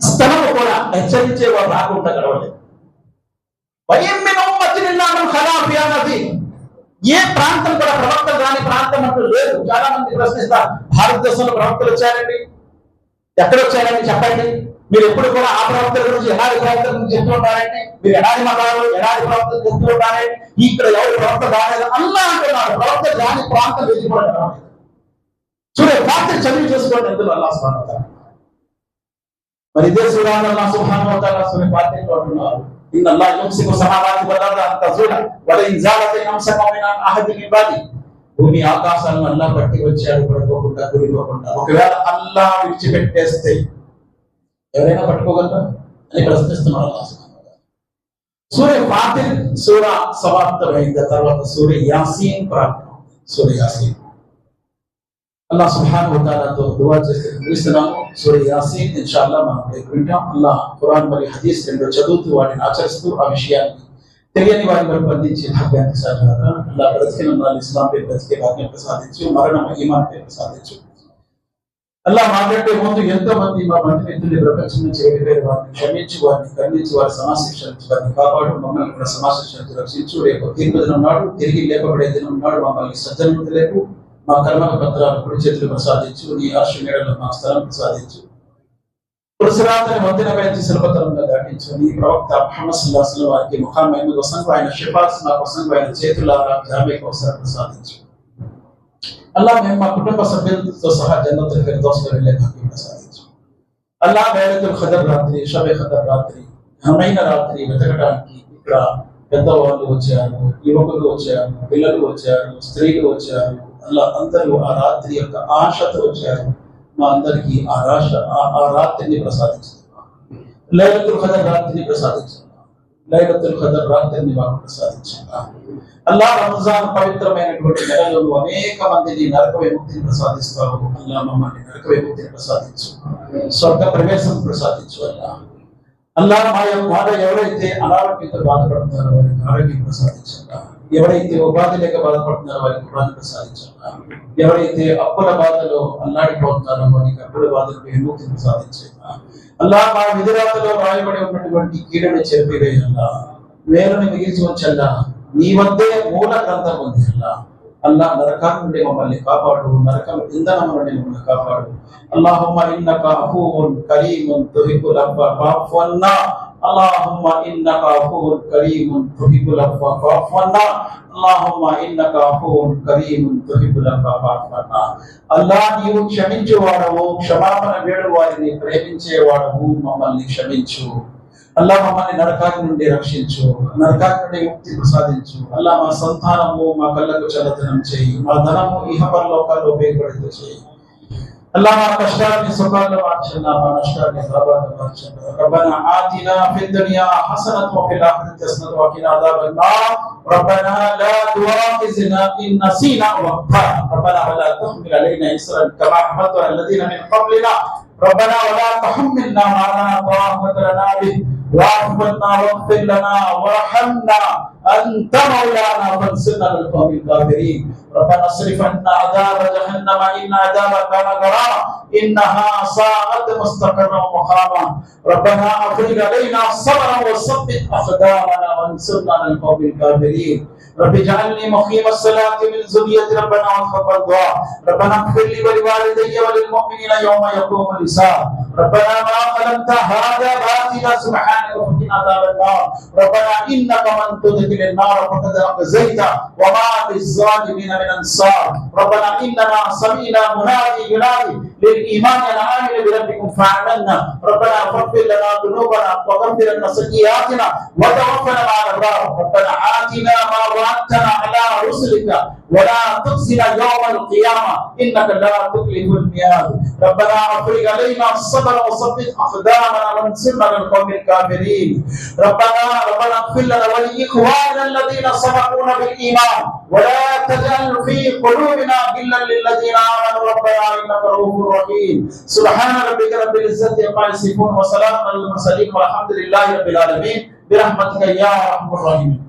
స్థలం కూడా హెచ్చరించేవారు రాకుండా గడవలేదు. ఏ ప్రాంతం కూడా ప్రవక్త రాని ప్రాంతం అంటూ లేదు. చాలా మంది ప్రశ్నిస్తారు, భారతదేశంలో ప్రవక్తలు వచ్చారండి, ఎక్కడ వచ్చారండి చెప్పండి, మీరు ఎప్పుడు కూడా ఆ ప్రవక్తల గురించి ఎలాంటి ప్రవక్తల గురించి చెప్తూ ఉంటారండి, మీరు ఎలాంటి మతాలు ఎలాంటి ప్రవక్తలు చెప్తూ ఉంటారండి, ఇక్కడ ఎవరు ప్రవక్త రాలేదు అల్లాహ్ అంటున్నారు. ప్రవక్త రాని ప్రాంతం వెళ్ళి కూడా రాలేదు. చూడండి, ప్రాంతం చదివి చేసుకోండి ఎందుకు అల్లాహ్ సుబ్హానహు వ తఆలా. మరి ఇదే సూరాలో అల్లాహ్ సుబ్హానహు వ తఆలా సూరా ఫాతిహలో అంటున్నారు, ఇన్నల్లాహ యుమ్సికు సమావాతి వల్ అర్ద అన్ తజూల వల ఇన్ జాలత అంసక మిన్ అహది మిన్ బాది. భూమి ఆకాశాలను అల్లాహ్ పట్టి వచ్చాడు, పడుకోకుండా కూలిపోకుండా. ఒకవేళ అల్లాహ్ విడిచిపెట్టేస్తే ఎవరైనా పట్టుకోగలరా అని ప్రశ్నిస్తున్నాడు అల్లాహ్. సూర్య ఫాతిర్ సూర సమాప్తమైంది, తర్వాత సూర్య యాసీన్ ప్రారంభం. సూర్య యాసీన్ అల్లాహ్ సుబ్హానహు వ తఆలాతో దువా చేసి ముగిస్తున్నాము. సూర్య యాసీన్ ఇన్షాల్లాహ్ మనం రేపు వింటాం. అల్లాహ్ ఖురాన్ మరియు హదీస్ రెండు చదువుతూ వాటిని ఆచరిస్తూ ఆ విషయాన్ని తెలియని వారి వరకు అందించి భాగ్యాన్ని సాధ్యత. అల్లాహ్ బ్రతికిన వాళ్ళు ఇస్లాంపై బ్రతికే భాగ్యం ప్రసాదించు, మరణం ఈమాన్పై ప్రసాదించు. అల్లాహ్ మాట్లాడే ముందు ఎంతో మంది మా బంధుమిత్రులు ప్రపంచం నుంచి వెళ్ళిపోయిన వారిని క్షమించి, వారిని ఖండించి, వారి సమాశిక్ష నుంచి వారిని కాపాడు. మమ్మల్ని కూడా సమాశిక్ష నుంచి రక్షించు. రేపు తీర్పు దినం నాడు, తిరిగి లేపబడే దినం నాడు మమ్మల్ని సజ్జనులు లేపు. మా కర్మల పత్రాలు కుడి చేతులు ప్రసాదించు. నీ ఆర్ష నీడలో మా స్థలం ప్రసాదించు. పురుషరాతని వంతెన పైకి సులభతరంగా దాటించు. నీ ప్రవక్త ముహమ్మద్ సల్లల్లాహు అలైహి వసల్లం వారికి ముఖామై కోసం ఆయన షిఫాస్ మా కోసం ఆయన చేతులారా జామే కోసం ప్రసాదించు. అల్లాహ్ మేము మా కుటుంబ సభ్యులతో సహా జన్నతుల్ ఫిర్దౌస్లో వెళ్ళే భాగ్యం ప్రసాదించు. అల్లాహ్ లైలతుల్ ఖదర్ రాత్రి, షబే ఖదర్ రాత్రి, ఘనమైన రాత్రి వెతకడానికి ఇక్కడ పెద్దవాళ్ళు వచ్చారు, యువకులు వచ్చారు, పిల్లలు వచ్చారు, స్త్రీలు వచ్చారు. అలా అందరూ ఆ రాత్రి యొక్క ఆశతో వచ్చారు. మా అందరికి ఆ రాత్రిని ప్రసాదించారు. లైలతుల్ ఖదర్ రాత్రిని ప్రసాదించారు. లైలతుల్ ఖదర్ రాత్రిని మాకు ప్రసాదించారు. అల్లాహ్ రంజాన్ పవిత్రమైనటువంటి నెలలో అనేక మందిని నరక విముక్తిని ప్రసాదిస్తారు. అల్లాహ్ మమ్మల్ని నరక విముక్తిని ప్రసాదించు, స్వర్గ ప్రవేశం ప్రసాదించు. అల్లాహ్ మా ఎవరైతే అనారోగ్యంతో బాధపడుతున్నారో వారికి ఆరోగ్యం ప్రసాదించారు. ఎవరైతే ఉపాధి లేక బాధపడుతున్నారో వారికి ఉపాధి ప్రసాదించారు. ఎవరైతే అప్పుల బాధలో అల్లాడిపోతున్నారో వారికి అప్పుల బాధలకు విముక్తి ప్రసాదించారు. అల్లాహ్ మా విధిరాతలో రాయబడి ఉన్నటువంటి కీడుని చెరిపివేయల్లా, వేరుని మిగిల్చి ఉంచల్లా. నీ వద్దే మూల గ్రంథం ఉంది. అల్లాహ్ నరకం నుండి మమ్మల్ని కాపాడు, నరకం ఇంధనం నుండి మమ్మల్ని కాపాడు. అల్లాహుమ్మా ఇన్నక అఫూవున్ కరీమున్ తుహిబ్బుల్ అఫ్వ ఫఅఫు అన్నా. అల్లాహుమ్మా ఇన్నక అఫూవున్ కరీమున్ తుహిబ్బుల్ అఫ్వ ఫఅఫు అన్నా. అల్లాహుమ్మా ఇన్నక అఫూవున్ కరీమున్ తుహిబ్బుల్ అఫ్వ ఫఅఫు అన్నా. అల్లాహ్ నీవు క్షమించేవాడవు, క్షమాపణ వేడు వారిని ప్రేమించేవాడవు, మమ్మల్ని క్షమించు. అల్లాహ్ మమ్మల్ని నరకాగ్ని నుండి రక్షించు, నరకాగ్ని నుండి ముక్తి ప్రసాదించు. అల్లాహ్ మా సంతానము మా కళ్ళకు చల్లదనం చేయి, మా ధనము ఇహ పరలోకాల్లో ఉపయోగపడేది చేయి. అల్లాహ్ మా కష్టాన్ని సుఖాల్లో మార్చండి, మా నష్టాన్ని లాభాల్లో మార్చండి. రబ్బనా ఆతినా ఫిద్ దునియా హసనత్ వ ఫిల్ ఆఖిరతి హసనత్ వ కినా అదాబన్ నార్. రబ్బనా లా తుఆఖిజ్నా ఇన్ నసీనా వ అఖ్తానా. రబ్బనా వలా తహ్మిల్ అలైనా ఇస్రన్ కమా హమల్తు అలల్ లదీన మిన్ ఖబ్లినా. ربنا ولا تحملنا ما لا طاقة لنا به واعف عنا واغفر لنا وارحمنا أنت مولانا فانصرنا على القوم الكافرين. ربنا اصرف عنا عذاب جهنم إن عذابها كان غراما إنها ساءت مستقرا ومقاما. ربنا أفرغ علينا صبرا وثبت أقدامنا وانصرنا على القوم الكافرين. رب اجعلني مقيم الصلاة من ذريتي ربنا وتقبل دعاء. ربنا اغفر لي ولوالدي وللمؤمنين يوم يقوم الحساب. ربنا ما خلقت هذا باطلا سبحانك وقنا عذاب النار. ربنا إنك من تدخل النار فقد أخزيته وما للظالمين من أنصار. ربنا إننا سمعنا منادي ينادي للإيمان أن آمنوا بربكم فآمنا. ربنا فاغفر لنا ذنوبنا وكفر عنا سيئاتنا وتوفنا مع الأبرار. ربنا آتنا ما وعدتنا على رسلك ولا تخزنا يوم القيامة إنك لا تخلف الميعاد. ربنا أفرغ علينا الصبر وثبت أقدامنا وانصرنا على القوم الكافرين. ربنا اغفر لنا ولإخواننا الذين سبقونا بالإيمان ولا تجعل في قلوبنا غلا للذين آمنوا ربنا إنك رؤوف رحيم. سبحان ربك رب العزة عما يصفون وسلام على المرسلين والحمد لله رب العالمين برحمتك يا أرحم الراحمين.